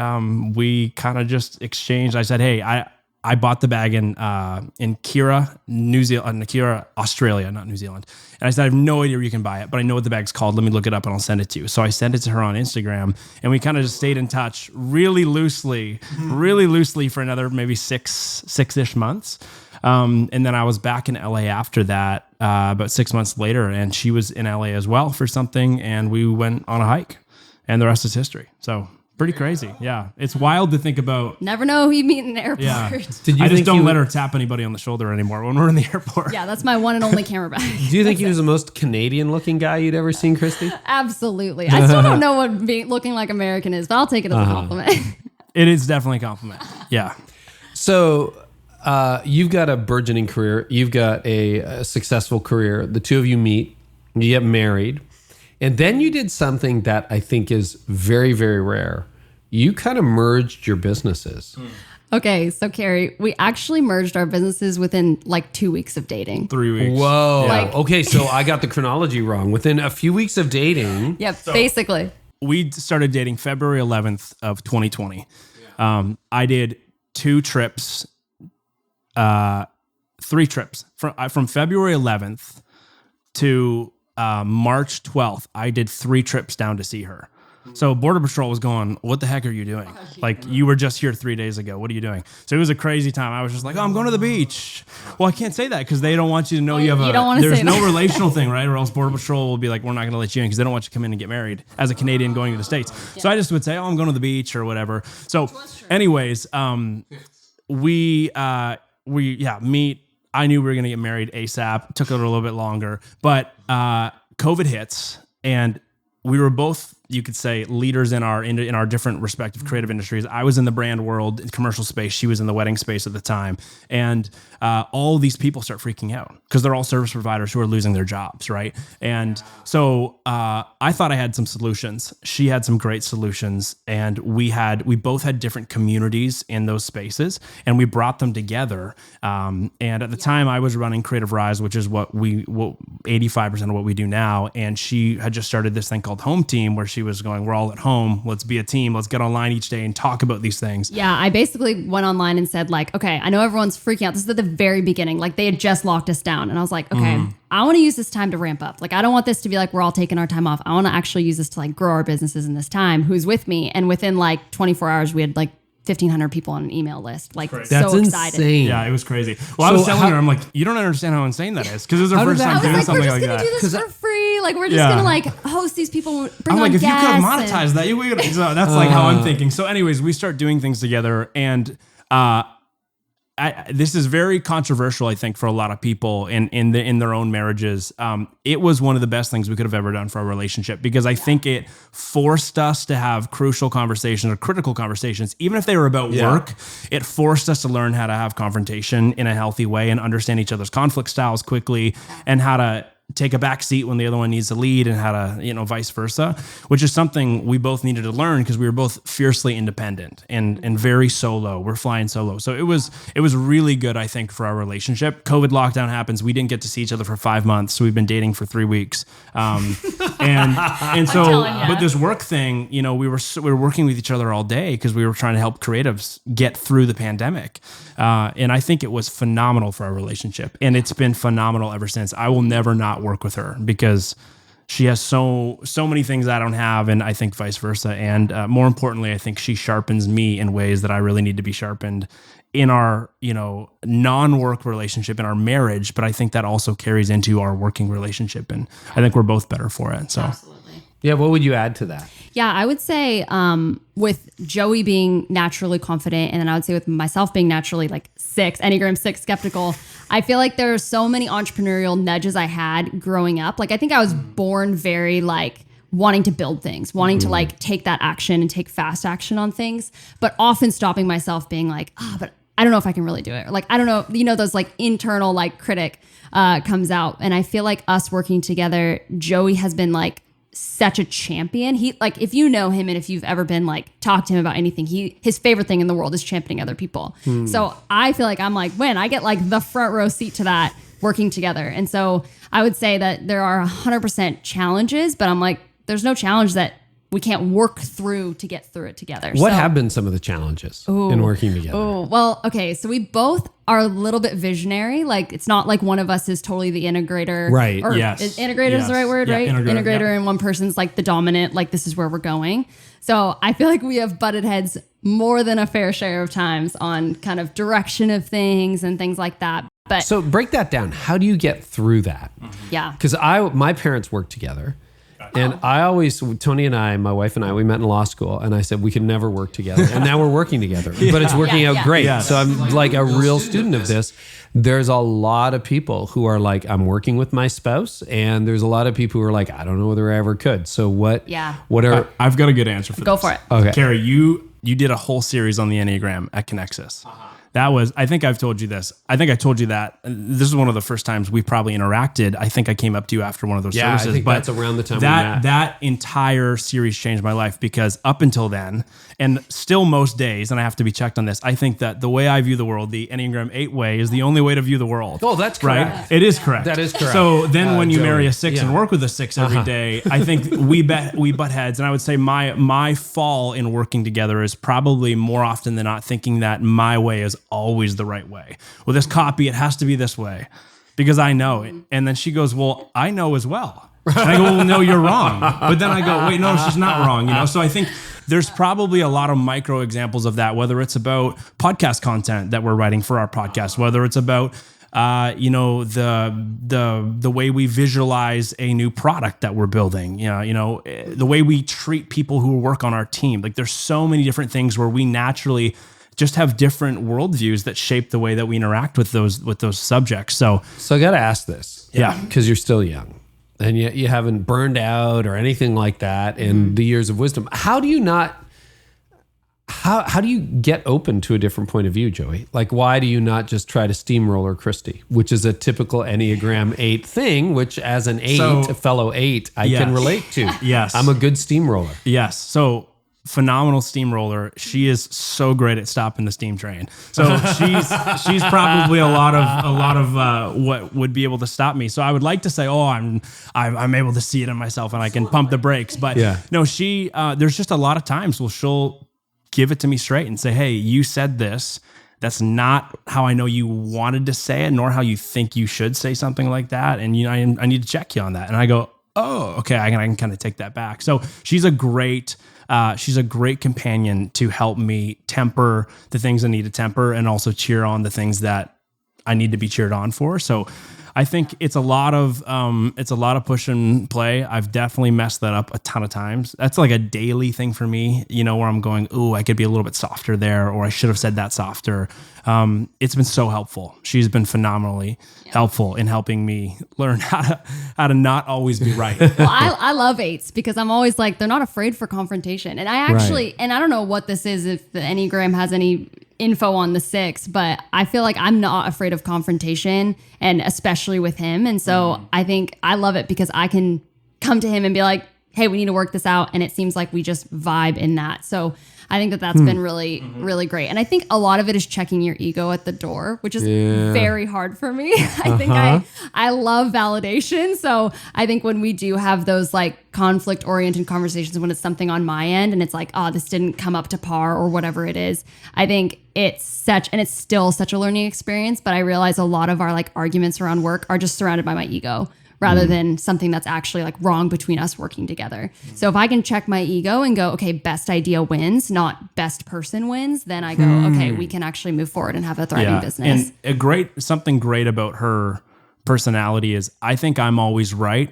we kind of just exchanged. I said, hey, I bought the bag in Kira, New Zealand, Kira, Australia, not New Zealand. And I said, I have no idea where you can buy it, but I know what the bag's called. Let me look it up and I'll send it to you. So I sent it to her on Instagram, and we kind of just stayed in touch really loosely for another maybe six-ish months. And then I was back in LA after that, about 6 months later, and she was in LA as well for something, and we went on a hike, and the rest is history. So pretty crazy. Yeah. It's wild to think about. Never know who you meet in the airport. Yeah. I just don't let her tap anybody on the shoulder anymore when we're in the airport. Yeah, that's my one and only camera bag. Do you think he was the most Canadian looking guy you'd ever seen, Christy? Absolutely. I still don't know what looking like American is, but I'll take it as a compliment. It is definitely a compliment. Yeah. So you've got a burgeoning career. You've got a successful career. The two of you meet, you get married. And then you did something that I think is very, very rare. You kind of merged your businesses. Okay, so Carey, we actually merged our businesses within like 2 weeks of dating. 3 weeks. Whoa. Yeah. Okay, so I got the chronology wrong. Within a few weeks of dating. Yep, so basically. We started dating February 11th of 2020. Yeah. I did 2 trips, 3 trips. From February 11th to March 12th, I did 3 trips down to see her. So Border Patrol was going, what the heck are you doing? Like, you were just here 3 days ago. What are you doing? So it was a crazy time. I was just like, oh, I'm going to the beach. Well, I can't say that because they don't want you to know you have there's no relational thing, right? Or else Border Patrol will be like, we're not going to let you in because they don't want you to come in and get married as a Canadian going to the States. So I just would say, oh, I'm going to the beach or whatever. So anyways, meet. I knew we were going to get married ASAP. Took a little bit longer, but COVID hits and we were both, you could say, leaders in our different respective creative industries. I was in the brand world, commercial space. She was in the wedding space at the time. And all these people start freaking out because they're all service providers who are losing their jobs, right? And so I thought I had some solutions. She had some great solutions. And we both had different communities in those spaces, and we brought them together. And at the time, I was running Creativ Rise, which is what 85% of what we do now. And she had just started this thing called Home Team, where she was going, we're all at home. Let's be a team. Let's get online each day and talk about these things. Yeah. I basically went online and said like, okay, I know everyone's freaking out. This is at the very beginning. Like they had just locked us down. And I was like, okay, I want to use this time to ramp up. Like, I don't want this to be like, we're all taking our time off. I want to actually use this to like grow our businesses in this time. Who's with me? And within like 24 hours, we had like 1,500 people on an email list. Like, that's so excited. Insane. Yeah, it was crazy. Well, so I was telling her, I'm like, you don't understand how insane that is. Because it was our first time doing something like that. We're just going to do this for free. Like, we're just going to like host these people, bring I'm on like, if you guests. could have monetized that, you would. So that's like how I'm thinking. So anyways, we start doing things together, and this is very controversial, I think, for a lot of people in their own marriages. It was one of the best things we could have ever done for our relationship, because I think it forced us to have crucial conversations or critical conversations, even if they were about work. It forced us to learn how to have confrontation in a healthy way and understand each other's conflict styles quickly, and how to take a back seat when the other one needs to lead, and how to, vice versa, which is something we both needed to learn because we were both fiercely independent and very solo. We're flying solo. So it was really good, I think, for our relationship. COVID lockdown happens. We didn't get to see each other for 5 months. So we've been dating for 3 weeks. And so, but this work thing, we were working with each other all day because we were trying to help creatives get through the pandemic. And I think it was phenomenal for our relationship, and it's been phenomenal ever since. I will never not work with her because she has so many things I don't have, and I think vice versa. And more importantly, I think she sharpens me in ways that I really need to be sharpened in our, non-work relationship, in our marriage. But I think that also carries into our working relationship, and I think we're both better for it. So, absolutely. Yeah. What would you add to that? Yeah, I would say with Joey being naturally confident, and then I would say with myself being naturally like Enneagram 6 skeptical, I feel like there are so many entrepreneurial nudges I had growing up. Like, I think I was born very like wanting to build things, wanting to like take that action and take fast action on things, but often stopping myself being like, but I don't know if I can really do it. Or like, I don't know, those like internal like critic comes out. And I feel like us working together, Joey has been like such a champion. He like, if you know him and if you've ever been like talk to him about anything, his favorite thing in the world is championing other people. So I feel like I'm like, I get like the front row seat to that working together. And so I would say that there are 100% challenges, but I'm like, there's no challenge that we can't work through to get through it together. What have been some of the challenges in working together? Oh, well, okay. So we both are a little bit visionary. Like, it's not like one of us is totally the integrator. Right. Or integrator is the right word, right? Integrator, and one person's like the dominant, like this is where we're going. So I feel like we have butted heads more than a fair share of times on kind of direction of things and things like that. But so break that down. How do you get through that? Yeah. Because my parents worked together. And I always, Tony and I, my wife and I, we met in law school, and I said we could never work together. And now we're working together, but it's working out great. Yeah. So I'm like a real student of this. There's a lot of people who are like, I'm working with my spouse, and there's a lot of people who are like, I don't know whether I ever could. So what are... I've got a good answer for this. Go for it. Okay. Carey, you did a whole series on the Enneagram at Connexus. That was, I think I've told you this. I think I told you that. This is one of the first times we probably interacted. I think I came up to you after one of those services. I think that's around the time we met. That entire series changed my life, because up until then, and still most days, and I have to be checked on this, I think that the way I view the world, the Enneagram 8 way, is the only way to view the world. Oh, that's correct. Right? It is correct. That is correct. So then when you Joey, marry a 6 and work with a 6 every day, I think we butt heads. And I would say my fall in working together is probably more often than not thinking that my way is always the right way. Well, this copy, it has to be this way because I know it. And then she goes, well, I know as well. And I go, well, no, you're wrong. But then I go, wait, no, she's not wrong. So I think there's probably a lot of micro examples of that, whether it's about podcast content that we're writing for our podcast, whether it's about the way we visualize a new product that we're building, the way we treat people who work on our team. Like there's so many different things where we naturally just have different worldviews that shape the way that we interact with those subjects. So I got to ask this. Yeah. Because you're still young and yet you haven't burned out or anything like that in the years of wisdom. How do you get open to a different point of view, Joey? Like, why do you not just try to steamroller Christy, which is a typical Enneagram 8 thing, which as an 8, a fellow 8, I can relate to. Yes. I'm a good steamroller. Yes. So phenomenal steamroller. She is so great at stopping the steam train. So she's probably a lot of what would be able to stop me. So I would like to say, I'm able to see it in myself and I can pump the brakes. But no, she there's just a lot of times she'll give it to me straight and say, hey, you said this. That's not how I know you wanted to say it, nor how you think you should say something like that. And I need to check you on that. And I go, oh, okay, I can kind of take that back. So she's a great companion to help me temper the things I need to temper and also cheer on the things that I need to be cheered on for. So I think it's a lot of push and play. I've definitely messed that up a ton of times. That's like a daily thing for me, where I'm going, ooh, I could be a little bit softer there, or I should have said that softer. It's been so helpful. She's been phenomenally helpful in helping me learn how to not always be right. Well, I love 8s because I'm always like, they're not afraid for confrontation. And I actually, and I don't know what this is, if the Enneagram has any info on the 6, but I feel like I'm not afraid of confrontation, and especially with him. And so I think I love it because I can come to him and be like, hey, we need to work this out. And it seems like we just vibe in that. So I think that's been really, really great. And I think a lot of it is checking your ego at the door, which is very hard for me. I think I love validation. So I think when we do have those like conflict oriented conversations, when it's something on my end and it's like, oh, this didn't come up to par or whatever it is, I think it's still such a learning experience. But I realize a lot of our like arguments around work are just surrounded by my ego, rather than something that's actually like wrong between us working together. So if I can check my ego and go, okay, best idea wins, not best person wins, then I go, okay, we can actually move forward and have a thriving business. And something great about her personality is I think I'm always right,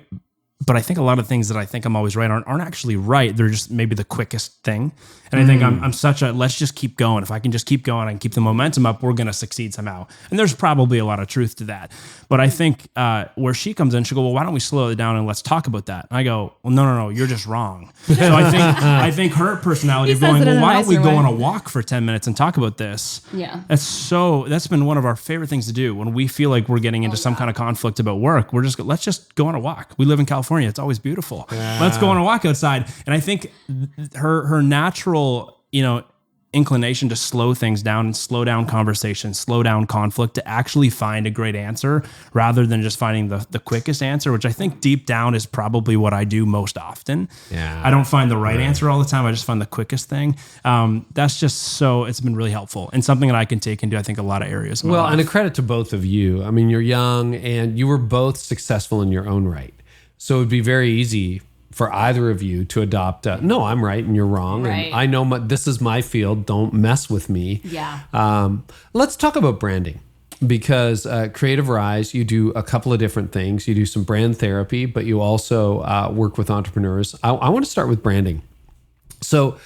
but I think a lot of things that I think I'm always right aren't actually right. They're just maybe the quickest thing. And I think I'm such a, let's just keep going. If I can just keep going and keep the momentum up, we're going to succeed somehow. And there's probably a lot of truth to that. But I think where she comes in, she'll go, well, why don't we slow it down and let's talk about that? And I go, well, no, you're just wrong. So I think her personality of going, well, why don't we go on a walk for 10 minutes and talk about this? Yeah. That's been one of our favorite things to do when we feel like we're getting into some kind of conflict about work. Let's just go on a walk. We live in California. It's always beautiful. Yeah. Let's go on a walk outside. And I think her natural, inclination to slow things down and slow down conversation, slow down conflict, to actually find a great answer rather than just finding the quickest answer, which I think deep down is probably what I do most often. Yeah. I don't find the right answer all the time. I just find the quickest thing. That's just it's been really helpful and something that I can take into, I think, a lot of areas. Well, and a credit to both of you. I mean, you're young and you were both successful in your own right. So it'd be very easy for either of you to adopt, no, I'm right and you're wrong. Right. And I know this is my field. Don't mess with me. Yeah. Let's talk about branding, because Creativ Rise, you do a couple of different things. You do some brand therapy, but you also work with entrepreneurs. I want to start with branding. So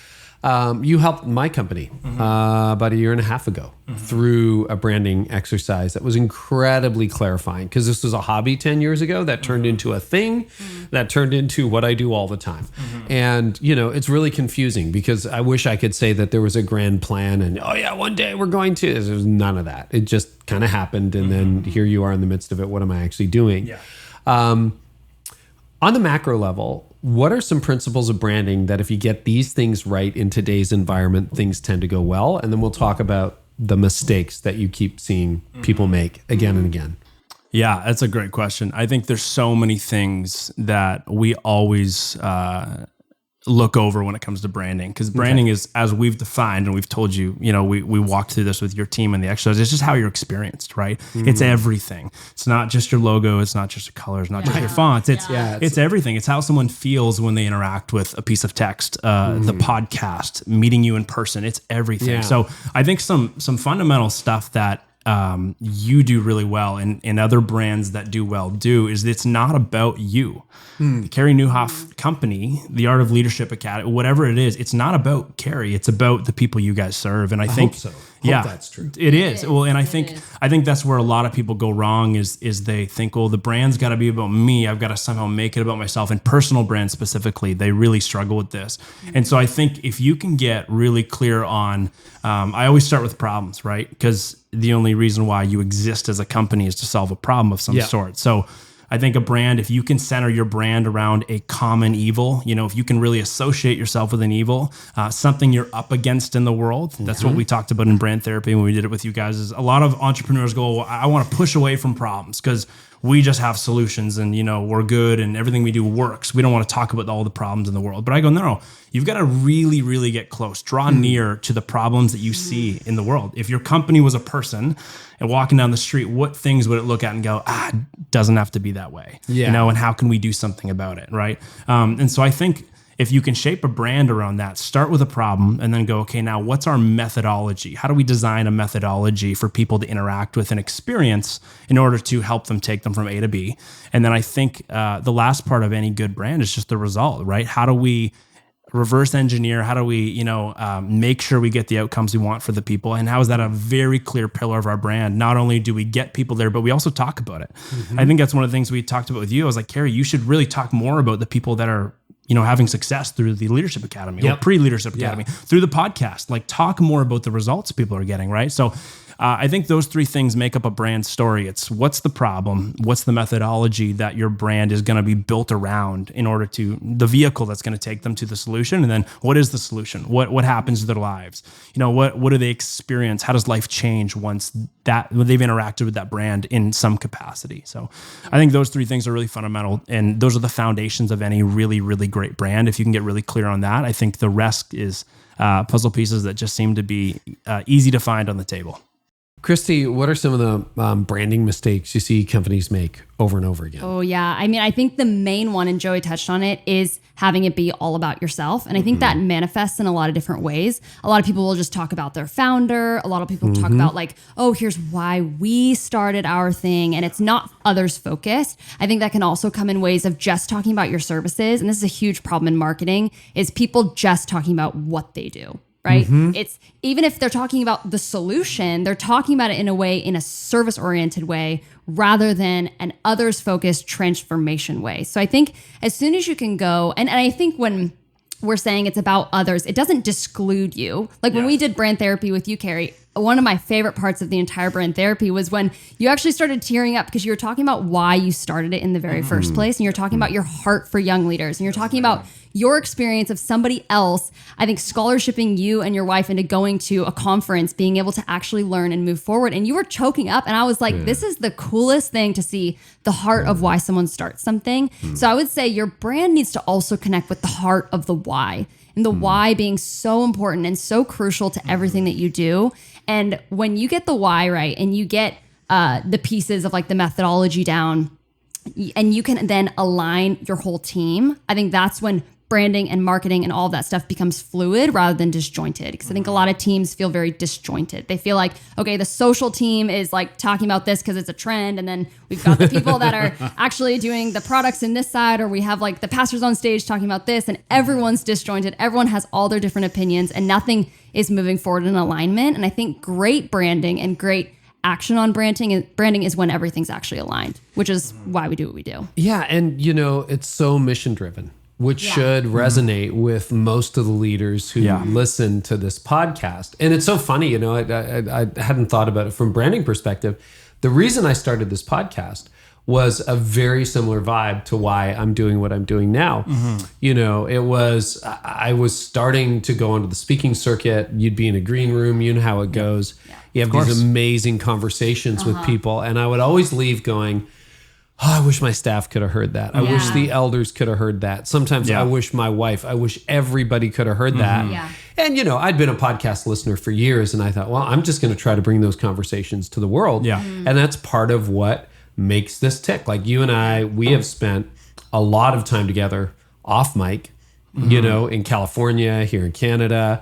you helped my company about a year and a half ago through a branding exercise that was incredibly clarifying, because this was a hobby 10 years ago that turned into a thing that turned into what I do all the time. And, it's really confusing because I wish I could say that there was a grand plan and, oh yeah, one day we're going to. There's none of that. It just kind of happened. And then here you are in the midst of it. What am I actually doing? Yeah. On the macro level, what are some principles of branding that if you get these things right in today's environment, things tend to go well? And then we'll talk about the mistakes that you keep seeing people make again and again. Yeah, that's a great question. I think there's so many things that we always look over when it comes to branding, because branding is, as we've defined and we've told you, we walked through this with your team and the exercise. It's just how you're experienced, right? It's everything. It's not just your logo. It's not just your colors, not just your fonts. It's everything. It's how someone feels when they interact with a piece of text, the podcast, meeting you in person. It's everything. Yeah. So I think some fundamental stuff that you do really well and other brands that do well is it's not about you. The Carey Nieuwhof company, the Art of Leadership Academy, whatever it is, it's not about Carey. It's about the people you guys serve. And I think hope so. Hope that's true. It is. Well, and I think that's where a lot of people go wrong is they think, well, the brand's got to be about me. I've got to somehow make it about myself. And personal brands specifically, they really struggle with this. And so I think if you can get really clear on, I always start with problems, right? Because the only reason why you exist as a company is to solve a problem of some sort. So I think a brand, if you can center your brand around a common evil, if you can really associate yourself with an evil, something you're up against in the world. That's what we talked about in brand therapy when we did it with you guys. Is a lot of entrepreneurs go, well, I want to push away from problems because we just have solutions and, we're good and everything we do works. We don't want to talk about all the problems in the world. But I go, no, you've got to really, really get close, draw near to the problems that you see in the world. If your company was a person and walking down the street, what things would it look at and go, it doesn't have to be that way, and how can we do something about it, right? And so I think if you can shape a brand around that, start with a problem and then go, okay, now what's our methodology? How do we design a methodology for people to interact with and experience in order to help them take them from A to B? And then I think the last part of any good brand is just the result, right? How do we reverse engineer? How do we, make sure we get the outcomes we want for the people? And how is that a very clear pillar of our brand? Not only do we get people there, but we also talk about it. I think that's one of the things we talked about with you. I was like, Carey, you should really talk more about the people that are having success through the Leadership Academy or pre-Leadership Academy, through the podcast. Like, talk more about the results people are getting, right? So I think those three things make up a brand story. It's what's the problem, what's the methodology that your brand is going to be built around in order to the vehicle that's going to take them to the solution, and then what is the solution? What happens to their lives? What do they experience? How does life change when they've interacted with that brand in some capacity? So I think those three things are really fundamental, and those are the foundations of any really, really great brand. If you can get really clear on that, I think the rest is puzzle pieces that just seem to be easy to find on the table. Christy, what are some of the branding mistakes you see companies make over and over again? Oh, yeah. I mean, I think the main one, and Joey touched on it, is having it be all about yourself. And I think that manifests in a lot of different ways. A lot of people will just talk about their founder. A lot of people talk about like, oh, here's why we started our thing. And it's not others focused. I think that can also come in ways of just talking about your services. And this is a huge problem in marketing, is people just talking about what they do. Right? It's even if they're talking about the solution, they're talking about it in a service oriented way rather than an others focused transformation way. So I think as soon as you can go, and I think when we're saying it's about others, it doesn't disclude you. Like when we did brand therapy with you, Carey, one of my favorite parts of the entire brand therapy was when you actually started tearing up because you were talking about why you started it in the very first place. And you're talking about your heart for young leaders. And you're talking about your experience of somebody else, I think, scholarshiping you and your wife into going to a conference, being able to actually learn and move forward. And you were choking up. And I was like, this is the coolest thing to see the heart of why someone starts something. So I would say your brand needs to also connect with the heart of the why. And the why being so important and so crucial to everything that you do. And when you get the why right and you get the pieces of like the methodology down and you can then align your whole team, I think that's when branding and marketing and all of that stuff becomes fluid rather than disjointed. Because I think a lot of teams feel very disjointed. They feel like, okay, the social team is like talking about this because it's a trend. And then we've got the people that are actually doing the products in this side, or we have like the pastors on stage talking about this, and everyone's disjointed. Everyone has all their different opinions and nothing is moving forward in alignment. And I think great branding and great action on branding is when everything's actually aligned, which is why we do what we do. Yeah. And it's so mission driven, which should resonate with most of the leaders who listen to this podcast. And it's so funny, I hadn't thought about it from a branding perspective. The reason I started this podcast was a very similar vibe to why I'm doing what I'm doing now. I was starting to go onto the speaking circuit. You'd be in a green room, you know how it goes. You have these amazing conversations with people. And I would always leave going, I wish my staff could have heard that. I wish the elders could have heard that. Sometimes I wish my wife, I wish everybody could have heard that. Yeah. And, I'd been a podcast listener for years, and I thought, well, I'm just going to try to bring those conversations to the world. Yeah. And that's part of what makes this tick. Like you and I, we have spent a lot of time together off mic, in California, here in Canada,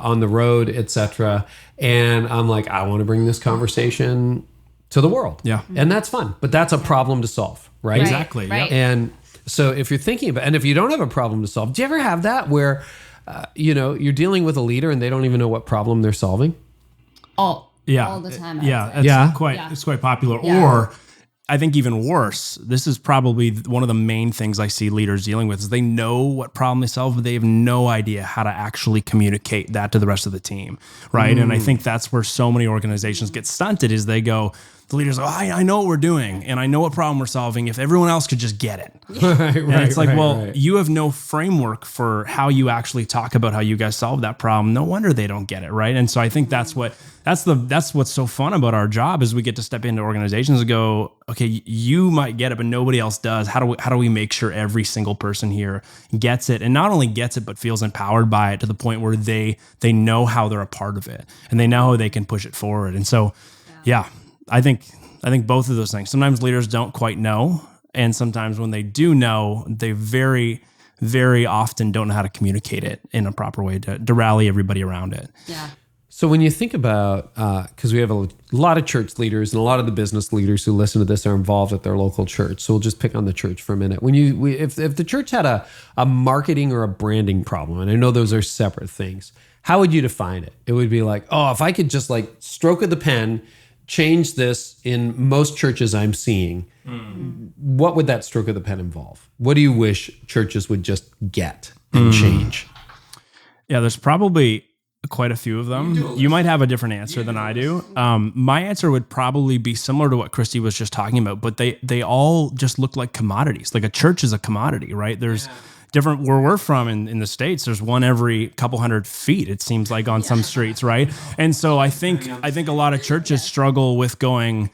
on the road, etc. And I'm like, I want to bring this conversation to the world. Yeah. And that's fun, but that's a problem to solve, right? Exactly. Right. And so if you're thinking about, and if you don't have a problem to solve, do you ever have that where, you're dealing with a leader and they don't even know what problem they're solving? All the time. It's quite popular. Yeah. Or I think even worse, this is probably one of the main things I see leaders dealing with is they know what problem they solve, but they have no idea how to actually communicate that to the rest of the team, right? And I think that's where so many organizations get stunted is they go, the leaders go, I know what we're doing and I know what problem we're solving if everyone else could just get it. And it's like, you have no framework for how you actually talk about how you guys solve that problem. No wonder they don't get it, right? And so I think that's what's so fun about our job is we get to step into organizations and go, okay, you might get it, but nobody else does. How do we make sure every single person here gets it and not only gets it, but feels empowered by it to the point where they know how they're a part of it and they know how they can push it forward. And so, I think both of those things. Sometimes leaders don't quite know, and sometimes when they do know, they very, very often don't know how to communicate it in a proper way to rally everybody around it. Yeah. So when you think about, because we have a lot of church leaders and a lot of the business leaders who listen to this are involved at their local church. So we'll just pick on the church for a minute. If the church had a marketing or a branding problem, and I know those are separate things, how would you define it? It would be like, if I could just like stroke of the pen, change this in most churches I'm seeing, what would that stroke of the pen involve? What do you wish churches would just get and change? Yeah, there's probably quite a few of them. You might have a different answer than I do. My answer would probably be similar to what Christy was just talking about, but they all just look like commodities. Like a church is a commodity, right? There's different where we're from in the States, there's one every couple hundred feet, it seems like on some streets, right? And so I think a lot of churches struggle with going,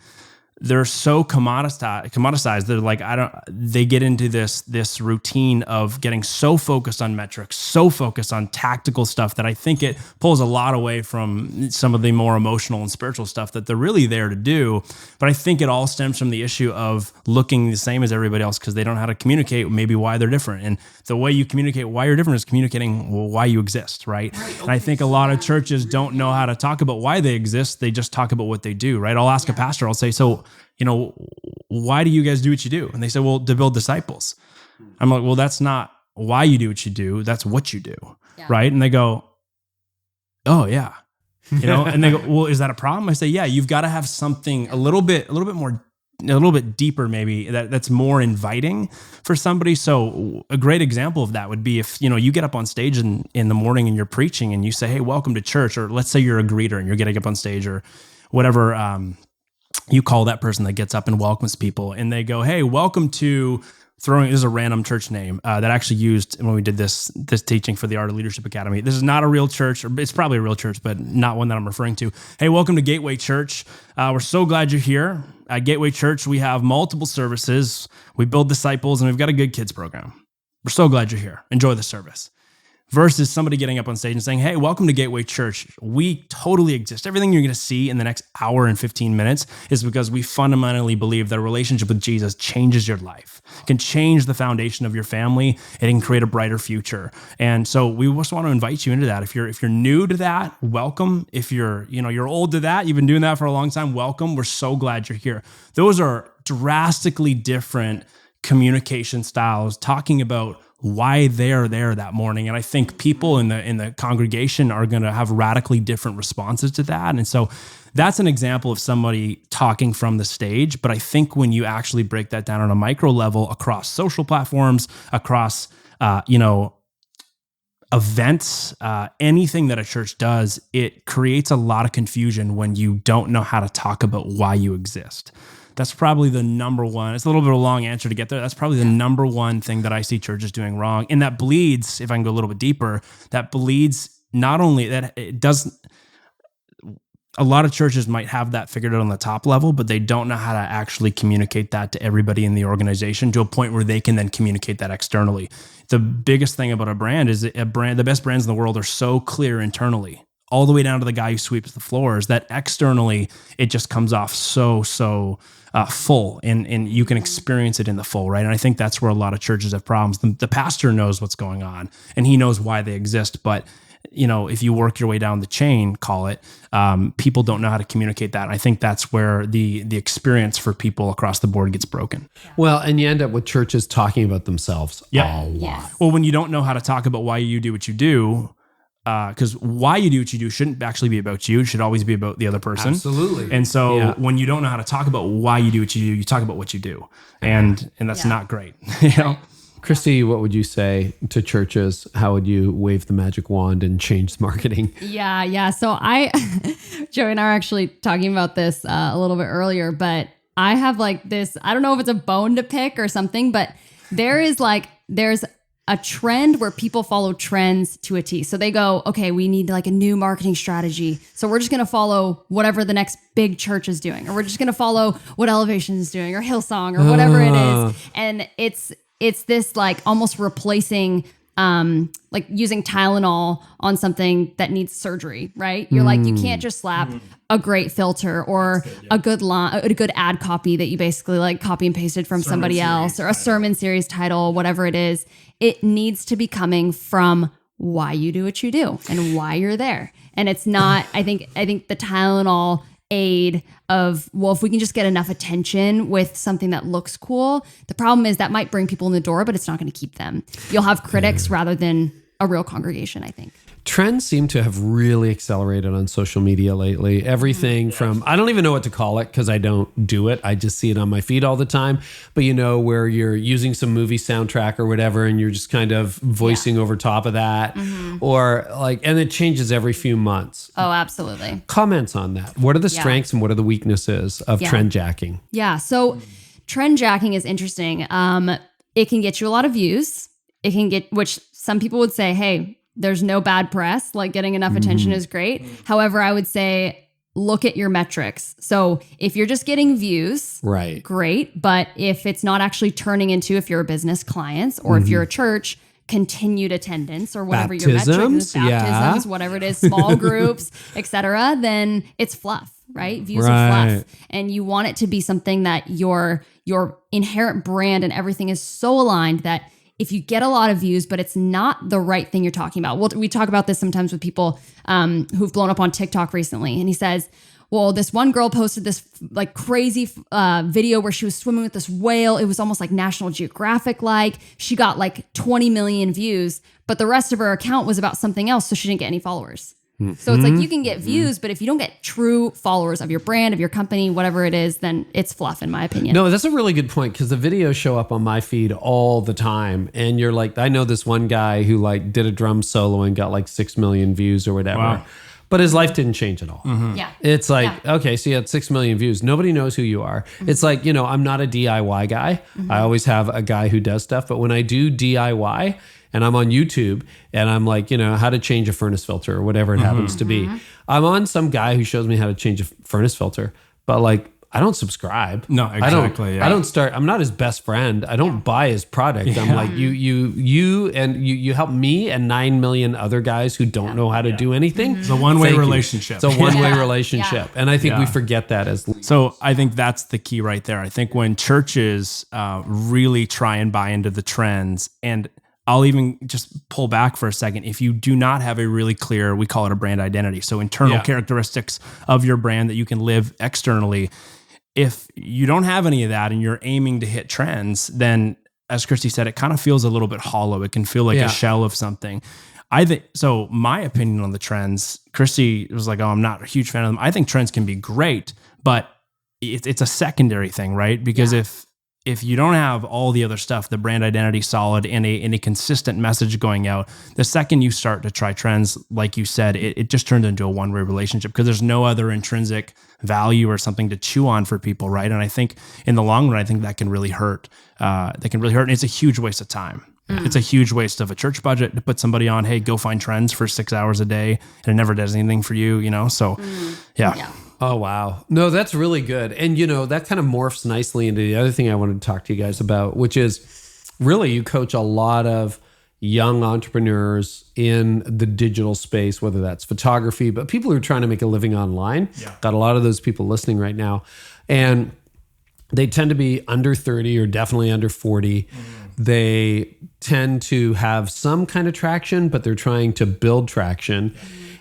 they're so commoditized. They're like, they get into this routine of getting so focused on metrics, so focused on tactical stuff that I think it pulls a lot away from some of the more emotional and spiritual stuff that they're really there to do. But I think it all stems from the issue of looking the same as everybody else because they don't know how to communicate maybe why they're different. And the way you communicate why you're different is communicating why you exist, right? And I think a lot of churches don't know how to talk about why they exist. They just talk about what they do, right? I'll ask a pastor, I'll say, so, why do you guys do what you do? And they say, well, to build disciples. I'm like, well, that's not why you do what you do. That's what you do. Yeah. Right. And they go, oh yeah. And they go, well, is that a problem? I say, yeah, you've got to have something a little bit deeper, maybe that's more inviting for somebody. So a great example of that would be if, you get up on stage in the morning and you're preaching and you say, hey, welcome to church, or let's say you're a greeter and you're getting up on stage or whatever, you call that person that gets up and welcomes people and they go, hey, welcome to this is a random church name that I actually used when we did this teaching for the Art of Leadership Academy. This is not a real church, or it's probably a real church, but not one that I'm referring to. Hey, welcome to Gateway Church. We're so glad you're here. At Gateway Church, we have multiple services. We build disciples and we've got a good kids program. We're so glad you're here. Enjoy the service. Versus somebody getting up on stage and saying, hey, welcome to Gateway Church. We totally exist. Everything you're going to see in the next hour and 15 minutes is because we fundamentally believe that a relationship with Jesus changes your life, can change the foundation of your family, and it can create a brighter future. And so we just want to invite you into that. If you're new to that, welcome. If you're old to that, you've been doing that for a long time, welcome. We're so glad you're here. Those are drastically different communication styles, talking about why they're there that morning. And I think people in the congregation are going to have radically different responses to that. And so that's an example of somebody talking from the stage. But I think when you actually break that down on a micro level across social platforms, across, events, anything that a church does, it creates a lot of confusion when you don't know how to talk about why you exist. That's probably the number one. It's a little bit of a long answer to get there. That's probably the number one thing that I see churches doing wrong. And that bleeds, if I can go a little bit deeper, that bleeds not only that it doesn't, a lot of churches might have that figured out on the top level, but they don't know how to actually communicate that to everybody in the organization to a point where they can then communicate that externally. The biggest thing about a brand is the best brands in the world are so clear internally, all the way down to the guy who sweeps the floors, that externally it just comes off so full, and you can experience it in the full, right? And I think that's where a lot of churches have problems. The pastor knows what's going on and he knows why they exist, but if you work your way down the chain, call it, people don't know how to communicate that. I think that's where the experience for people across the board gets broken. Well, and you end up with churches talking about themselves a lot. Yes. Well, when you don't know how to talk about why you do what you do, because why you do what you do shouldn't actually be about you. It should always be about the other person. Absolutely. And so when you don't know how to talk about why you do what you do, you talk about what you do. And that's not great. Christy, what would you say to churches? How would you wave the magic wand and change marketing? Yeah. So Joey and I are actually talking about this a little bit earlier, but I have like this, I don't know if it's a bone to pick or something, but there's a trend where people follow trends to a T. So they go, okay, we need like a new marketing strategy. So we're just going to follow whatever the next big church is doing, or we're just going to follow what Elevation is doing, or Hillsong, or whatever it is. And it's this like almost replacing, like using Tylenol on something that needs surgery, right? You're like, you can't just slap a great filter or a good ad copy that you basically like copy and pasted from somebody else, or a sermon series title, whatever it is. It needs to be coming from why you do what you do and why you're there. And it's not, I think the Tylenol aid of, well, if we can just get enough attention with something that looks cool, the problem is that might bring people in the door, but it's not going to keep them. You'll have critics rather than a real congregation, I think. Trends seem to have really accelerated on social media lately. Everything from, I don't even know what to call it because I don't do it. I just see it on my feed all the time. But where you're using some movie soundtrack or whatever, and you're just kind of voicing over top of that, or like, and it changes every few months. Oh, absolutely. Comments on that. What are the strengths and what are the weaknesses of trend jacking? Yeah. So trend jacking is interesting. It can get you a lot of views. It can get, which some people would say, hey, there's no bad press, like getting enough attention is great. However, I would say, look at your metrics. So if you're just getting views, right, great. But if it's not actually turning into, if you're a business client or if you're a church, continued attendance or whatever your metric is, baptisms, whatever it is, small groups, etc., then it's fluff, right? Views are fluff. And you want it to be something that your inherent brand and everything is so aligned that if you get a lot of views, but it's not the right thing you're talking about. We talk about this sometimes with people who've blown up on TikTok recently. And he says, well, this one girl posted this like crazy video where she was swimming with this whale. It was almost like National Geographic-like. She got like 20 million views, but the rest of her account was about something else. So she didn't get any followers. So it's like you can get views, but if you don't get true followers of your brand, of your company, whatever it is, then it's fluff, in my opinion. No, that's a really good point, because the videos show up on my feed all the time. And you're like, I know this one guy who like did a drum solo and got like 6 million views or whatever. Wow. But his life didn't change at all. Yeah. It's like, okay, so you had 6 million views. Nobody knows who you are. It's like, I'm not a DIY guy. I always have a guy who does stuff. But when I do DIY, and I'm on YouTube and I'm like, how to change a furnace filter or whatever it happens to be. I'm on some guy who shows me how to change a furnace filter, but like, I don't subscribe. No, exactly. I don't start. I'm not his best friend. I don't buy his product. I'm like, you help me and 9 million other guys who don't know how to do anything. It's a one-way relationship. It's a one-way relationship. And I think we forget that as leaders. So I think that's the key right there. I think when churches really try and buy into the trends, and I'll even just pull back for a second. If you do not have a really clear, we call it a brand identity, so internal characteristics of your brand that you can live externally, if you don't have any of that and you're aiming to hit trends, then as Christy said, it kind of feels a little bit hollow. It can feel like a shell of something. I think, so my opinion on the trends, Christy was like, oh, I'm not a huge fan of them. I think trends can be great, but it's a secondary thing, right? Because if you don't have all the other stuff, the brand identity solid and a consistent message going out, the second you start to try trends, like you said, it just turns into a one-way relationship because there's no other intrinsic value or something to chew on for people, right? And I think in the long run, I think that can really hurt. And it's a huge waste of time. It's a huge waste of a church budget to put somebody on, hey, go find trends for 6 hours a day, and it never does anything for you, So, yeah. Oh, wow. No, that's really good. And, that kind of morphs nicely into the other thing I wanted to talk to you guys about, which is really you coach a lot of young entrepreneurs in the digital space, whether that's photography, but people who are trying to make a living online. Yeah. Got a lot of those people listening right now. And they tend to be under 30 or definitely under 40. They tend to have some kind of traction, but they're trying to build traction.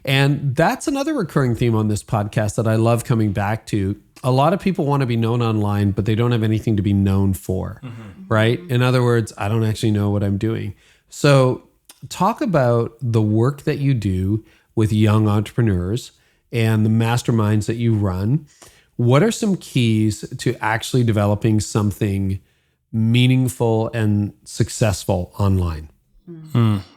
And that's another recurring theme on this podcast that I love coming back to. A lot of people want to be known online, but they don't have anything to be known for, right? In other words, I don't actually know what I'm doing. So talk about the work that you do with young entrepreneurs and the masterminds that you run. What are some keys to actually developing something meaningful and successful online?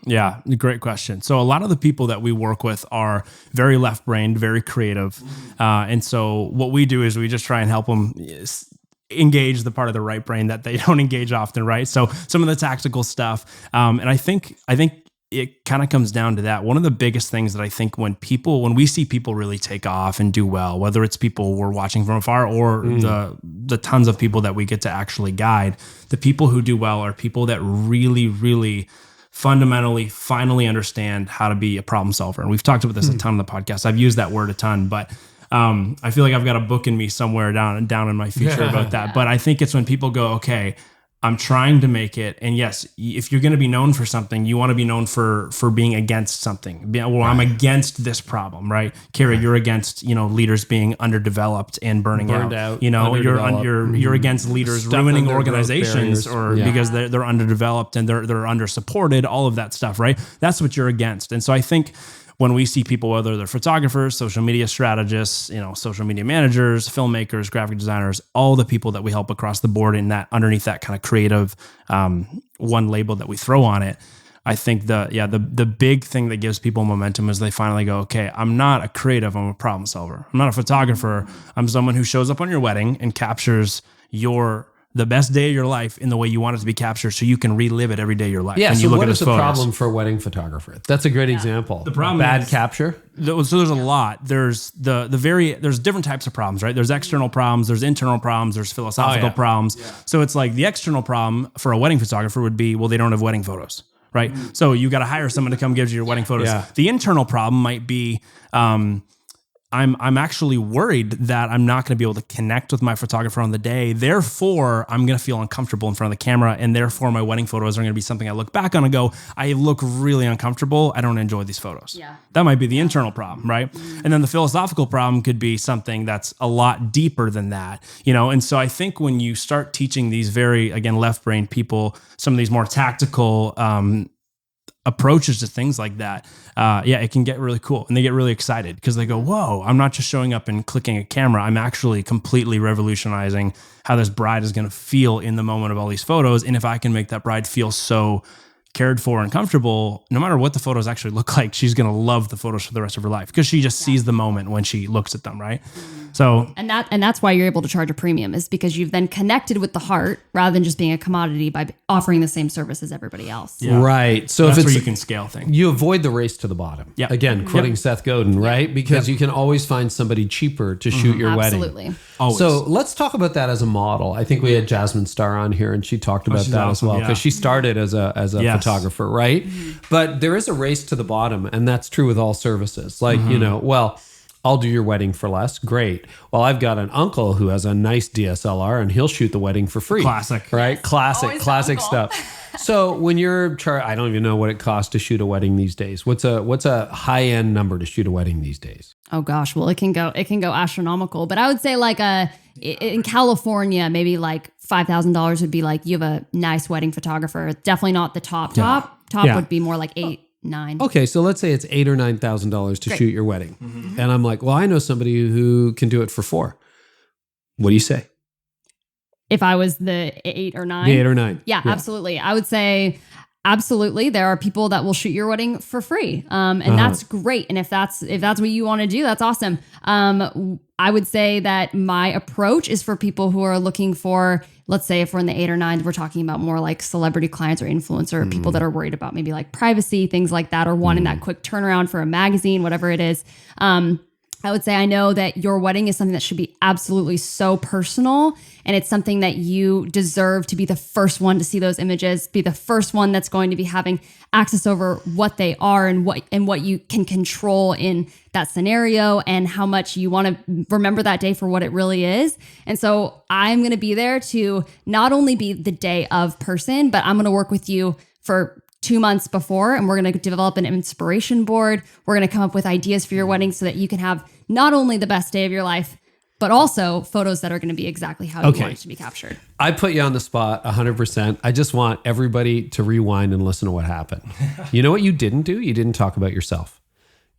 Yeah, great question. So a lot of the people that we work with are very left-brained, very creative. And so what we do is we just try and help them engage the part of the right brain that they don't engage often, right? So some of the tactical stuff. And I think it kind of comes down to that. One of the biggest things that I think when we see people really take off and do well, whether it's people we're watching from afar or the tons of people that we get to actually guide, the people who do well are people that really, really fundamentally finally understand how to be a problem solver. And we've talked about this a ton on the podcast. I've used that word a ton, but I feel like I've got a book in me somewhere down in my future about that. But I think it's when people go, okay, I'm trying to make it. And yes, if you're going to be known for something, you want to be known for being against something. Well, I'm against this problem, right? Carey, you're against, leaders being underdeveloped and burned out. You're against leaders ruining organizations because they're underdeveloped and they're undersupported, all of that stuff, right? That's what you're against. And so I think when we see people, whether they're photographers, social media strategists, social media managers, filmmakers, graphic designers, all the people that we help across the board in that underneath that kind of creative one label that we throw on it, I think the big thing that gives people momentum is they finally go, okay, I'm not a creative, I'm a problem solver. I'm not a photographer. I'm someone who shows up on your wedding and captures the best day of your life in the way you want it to be captured so you can relive it every day of your life. Yeah, and you so look what at is the problem for a wedding photographer? That's a great example. The problem bad is capture. So there's a lot. There's there's different types of problems, right? There's external problems, there's internal problems, there's philosophical problems. Yeah. So it's like the external problem for a wedding photographer would be, well, they don't have wedding photos, right? So you got to hire someone to come give you your wedding photos. Yeah. The internal problem might be, I'm actually worried that I'm not going to be able to connect with my photographer on the day. Therefore, I'm going to feel uncomfortable in front of the camera. And therefore, my wedding photos are going to be something I look back on and go, I look really uncomfortable. I don't enjoy these photos. Yeah. That might be the internal problem, right? And then the philosophical problem could be something that's a lot deeper than that, And so I think when you start teaching these very, again, left-brained people, some of these more tactical approaches to things like that, it can get really cool. And they get really excited because they go, whoa, I'm not just showing up and clicking a camera. I'm actually completely revolutionizing how this bride is going to feel in the moment of all these photos. And if I can make that bride feel so cared for and comfortable, no matter what the photos actually look like, she's going to love the photos for the rest of her life because she just sees the moment when she looks at them, right? So, and that's why you're able to charge a premium, is because you've then connected with the heart rather than just being a commodity by offering the same service as everybody else. Yeah. Right. So that's if where you can scale things. You avoid the race to the bottom. Yeah. Again, quoting Seth Godin, right? Because you can always find somebody cheaper to shoot your wedding. Absolutely. Always. So let's talk about that as a model. I think we had Jasmine Starr on here and she talked about that as well, because she started as a photographer, right? But there is a race to the bottom, and that's true with all services. Like, I'll do your wedding for less. Great. Well, I've got an uncle who has a nice DSLR and he'll shoot the wedding for free. Classic. Right? Classic stuff. So when you're I don't even know what it costs to shoot a wedding these days. What's a high-end number to shoot a wedding these days? Oh gosh, well it can go astronomical, but I would say like in California, maybe like $5,000 would be like you have a nice wedding photographer. Definitely not the top. Top would be more like $8,000. $9,000. Okay, so let's say it's $8,000 or $9,000 to shoot your wedding, and I'm like, well, I know somebody who can do it for $4,000. What do you say? If I was the 8 or 9, the 8 or 9, yeah, absolutely. I would say Absolutely. There are people that will shoot your wedding for free. And that's great. And if that's what you want to do, that's awesome. I would say that my approach is for people who are looking for, let's say if we're in the 8 or 9, we're talking about more like celebrity clients or influencer, people that are worried about maybe like privacy, things like that, or wanting that quick turnaround for a magazine, whatever it is. I would say I know that your wedding is something that should be absolutely so personal, and it's something that you deserve to be the first one to see those images, be the first one that's going to be having access over what they are and what you can control in that scenario, and how much you want to remember that day for what it really is. And so I'm going to be there to not only be the day of person, but I'm going to work with you for 2 months before, and we're going to develop an inspiration board. We're going to come up with ideas for your wedding so that you can have not only the best day of your life, but also photos that are going to be exactly how you want it to be captured. I put you on the spot 100%. I just want everybody to rewind and listen to what happened. You know what you didn't do? You didn't talk about yourself.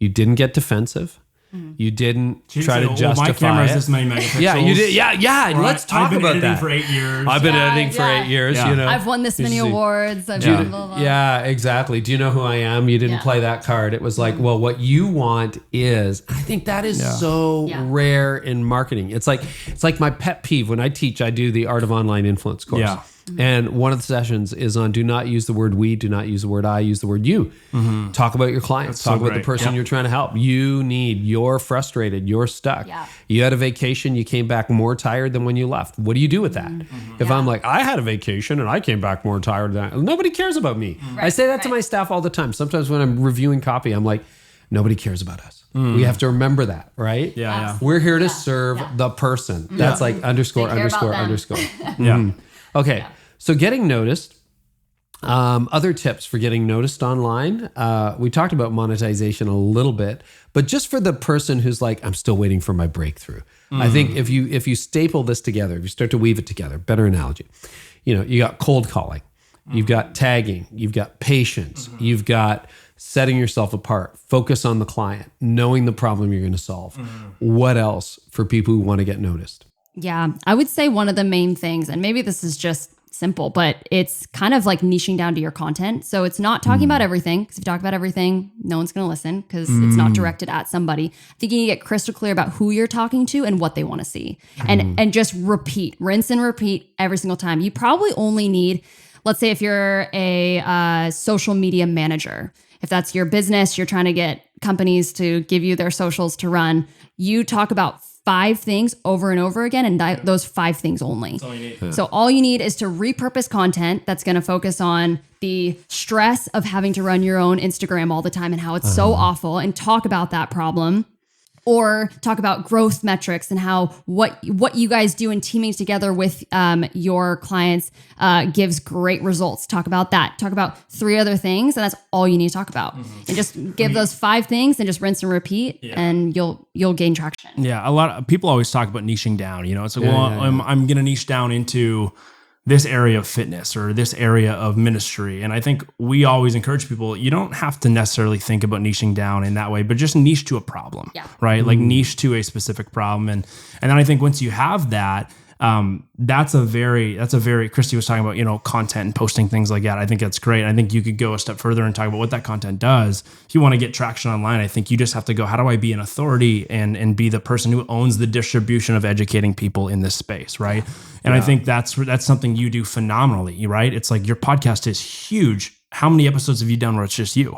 You didn't get defensive. You didn't try to justify my camera it. has this many megapixels. Yeah, you did. Yeah. Let's talk about that. I've been editing for 8 years. I've been editing for 8 years. Yeah. You know, I've won this many awards. I've blah, blah, blah. Yeah, exactly. Do you know who I am? You didn't play that card. It was like, well, what you want is. I think that is so rare in marketing. It's like my pet peeve when I teach. I do the Art of Online Influence course. Yeah. And one of the sessions is on do not use the word we, do not use the word I, use the word you. Talk about your clients, talk about the person you're trying to help. You're frustrated, you're stuck. Yeah. You had a vacation, you came back more tired than when you left. What do you do with that? If I'm like, I had a vacation and I came back more tired than nobody cares about me. I say that to my staff all the time. Sometimes when I'm reviewing copy, I'm like, nobody cares about us. We have to remember that, right? Yeah. We're here to serve the person. That's like underscore. Okay. Yeah. So getting noticed, other tips for getting noticed online. We talked about monetization a little bit, but just for the person who's like, I'm still waiting for my breakthrough. I think if you staple this together, if you start to weave it together, better analogy, you got cold calling, you've got tagging, you've got patience, you've got setting yourself apart, focus on the client, knowing the problem you're going to solve. What else for people who want to get noticed? Yeah, I would say one of the main things, and maybe this is just simple, but it's kind of like niching down to your content. So it's not talking about everything, because if you talk about everything, no one's going to listen because it's not directed at somebody. I think you need to get crystal clear about who you're talking to and what they want to see, and just rinse and repeat every single time. You probably only need, let's say if you're a social media manager, if that's your business, you're trying to get companies to give you their socials to run, you talk about 5 things over and over again, and those 5 things only. That's all you need. So all you need is to repurpose content that's going to focus on the stress of having to run your own Instagram all the time and how it's so awful, and talk about that problem. Or talk about growth metrics and how what you guys do in teaming together with your clients gives great results. Talk about that. Talk about 3 other things, and that's all you need to talk about. And just give those 5 things and just rinse and repeat, and you'll gain traction. Yeah, a lot of people always talk about niching down. It's like, I'm going to niche down into this area of fitness or this area of ministry. And I think we always encourage people, you don't have to necessarily think about niching down in that way, but just niche to a problem, right? Like niche to a specific problem. And then I think once you have that, that's a very, Christy was talking about, content and posting things like that. I think that's great. I think you could go a step further and talk about what that content does. If you want to get traction online, I think you just have to go, how do I be an authority and be the person who owns the distribution of educating people in this space, right? And I think that's something you do phenomenally, right? It's like your podcast is huge. How many episodes have you done where it's just you?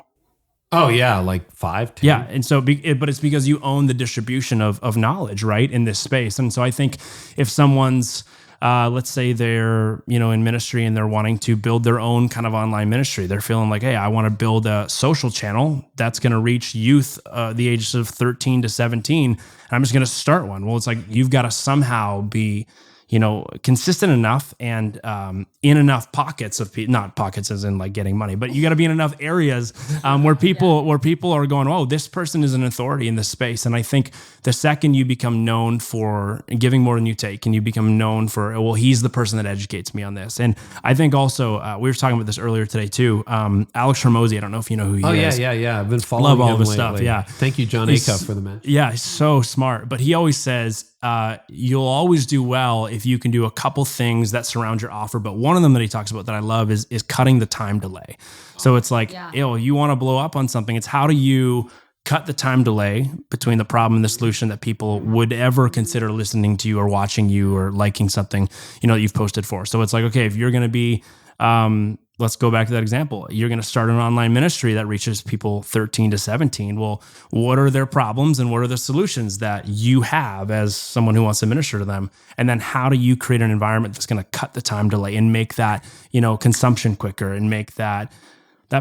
Oh yeah, like 5, 10. Yeah, and so, but it's because you own the distribution of knowledge, right, in this space. And so I think if someone's, let's say they're, in ministry and they're wanting to build their own kind of online ministry, they're feeling like, hey, I want to build a social channel that's going to reach youth, the ages of 13 to 17, and I'm just going to start one. Well, it's like you've got to somehow be consistent enough and in enough pockets of people, not pockets as in like getting money, but you got to be in enough areas where people are going, oh, this person is an authority in this space. And I think the second you become known for giving more than you take, and you become known for, well, he's the person that educates me on this. And I think also, we were talking about this earlier today too. Alex Hormozy, I don't know if you know who he is. Yeah. I've been following all him the lately. stuff. Yeah. Thank you, John Acuff, for the match. Yeah, he's so smart. But he always says, you'll always do well if you can do a couple things that surround your offer. But one of them that he talks about that I love is cutting the time delay. So it's like, you want to blow up on something. It's how do you cut the time delay between the problem and the solution that people would ever consider listening to you or watching you or liking something, that you've posted for. So it's like, okay, if you're going to be, let's go back to that example. You're going to start an online ministry that reaches people 13 to 17. Well, what are their problems and what are the solutions that you have as someone who wants to minister to them? And then how do you create an environment that's going to cut the time delay and make that, consumption quicker and make that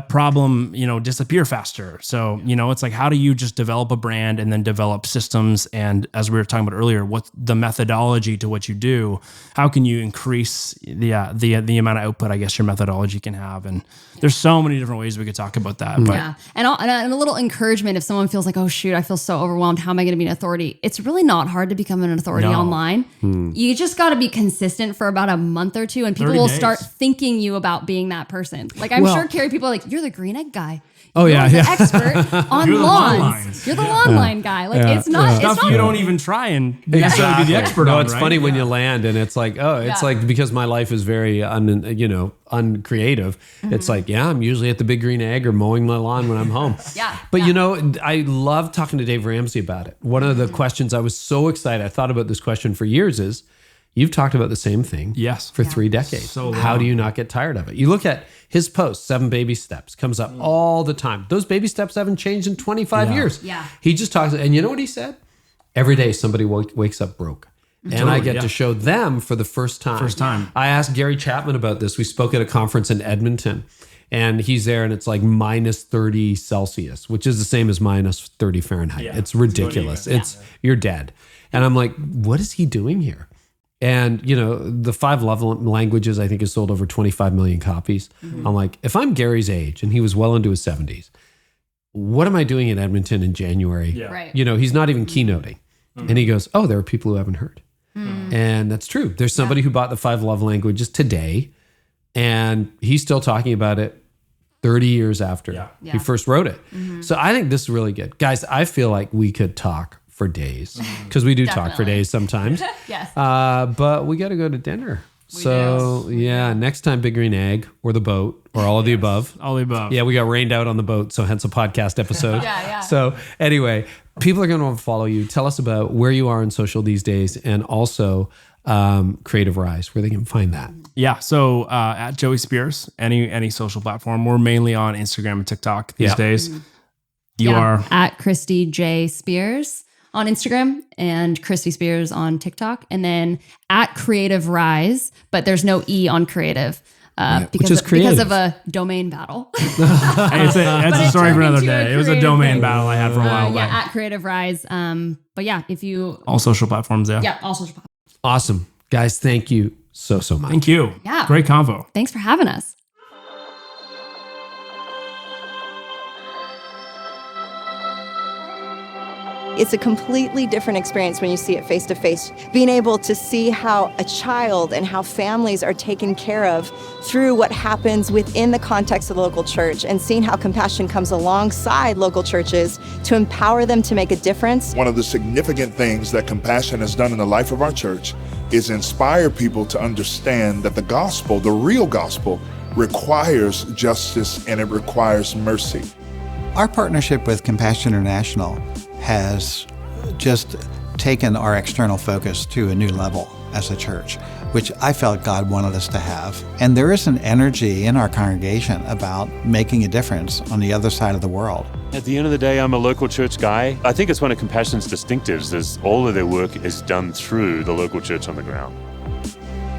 problem, disappear faster. So, it's like, how do you just develop a brand and then develop systems? And as we were talking about earlier, what's the methodology to what you do? How can you increase the amount of output, I guess, your methodology can have? And there's so many different ways we could talk about that. But yeah. And a little encouragement if someone feels like, oh shoot, I feel so overwhelmed. How am I going to be an authority? It's really not hard to become an authority online. You just got to be consistent for about a month or two and people will start thinking you about being that person. Like I'm sure Carey, people are like, you're the green egg guy. Oh you're the expert on lawns. You're the lawn line guy. Like it's not stuff you don't even try and necessarily be the expert on. It's funny when you land and it's like, it's like because my life is very uncreative. It's like, I'm usually at the Big Green Egg or mowing my lawn when I'm home. But I love talking to Dave Ramsey about it. One of the questions I was so excited, I thought about this question for years is, you've talked about the same thing for 3 decades. So how do you not get tired of it? You look at his post, 7 baby steps, comes up all the time. Those baby steps haven't changed in 25 years. He just talks, and you know what he said? Every day somebody wakes up broke. And I get to show them for the first time. I asked Gary Chapman about this. We spoke at a conference in Edmonton. And he's there and it's like minus 30 Celsius, which is the same as minus 30 Fahrenheit. It's ridiculous. You're dead. And I'm like, what is he doing here? And, the 5 Love Languages, I think, has sold over 25 million copies. I'm like, if I'm Gary's age and he was well into his 70s, what am I doing in Edmonton in January? He's not even keynoting. And he goes, there are people who haven't heard. And that's true. There's somebody who bought the 5 Love Languages today, and he's still talking about it 30 years after he first wrote it. So I think this is really good. Guys, I feel like we could talk for days because we do talk for days sometimes. But we got to go to dinner. Next time, Big Green Egg or the boat or all of the above. All the above. Yeah, we got rained out on the boat, so hence a podcast episode. So anyway, people are going to want to follow you. Tell us about where you are on social these days and also Creativ Rise, where they can find that. Yeah, so at Joey Speers, any social platform. We're mainly on Instagram and TikTok these days. You are at Christy J. Speers on Instagram and Christy Speers on TikTok, and then at Creativ Rise, but there's no E on creative because of a domain battle. It's a story for another day. It was a domain battle I had for a while. At Creativ Rise. But if you all social platforms, all social platforms. Awesome, guys. Thank you so much. Thank you. Yeah, great convo. Thanks for having us. It's a completely different experience when you see it face to face. Being able to see how a child and how families are taken care of through what happens within the context of the local church, and seeing how compassion comes alongside local churches to empower them to make a difference. One of the significant things that compassion has done in the life of our church is inspire people to understand that the gospel, the real gospel, requires justice and it requires mercy. Our partnership with Compassion International has just taken our external focus to a new level as a church, which I felt God wanted us to have. And there is an energy in our congregation about making a difference on the other side of the world. At the end of the day, I'm a local church guy. I think it's one of Compassion's distinctives is all of their work is done through the local church on the ground.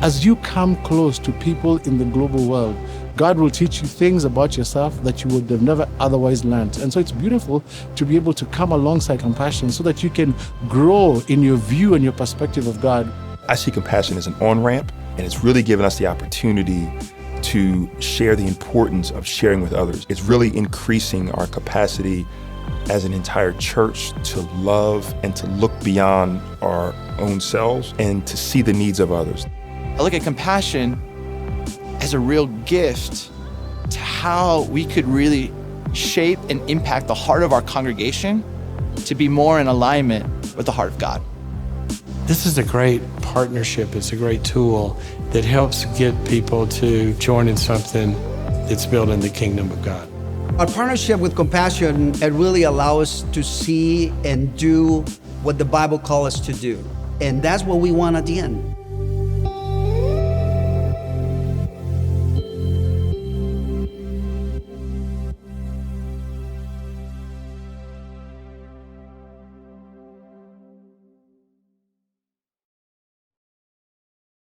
As you come close to people in the global world, God will teach you things about yourself that you would have never otherwise learned. And so it's beautiful to be able to come alongside Compassion so that you can grow in your view and your perspective of God. I see Compassion as an on-ramp, and it's really given us the opportunity to share the importance of sharing with others. It's really increasing our capacity as an entire church to love and to look beyond our own selves and to see the needs of others. I look at Compassion as a real gift to how we could really shape and impact the heart of our congregation to be more in alignment with the heart of God. This is a great partnership. It's a great tool that helps get people to join in something that's built in the kingdom of God. Our partnership with Compassion, it really allows us to see and do what the Bible calls us to do. And that's what we want at the end.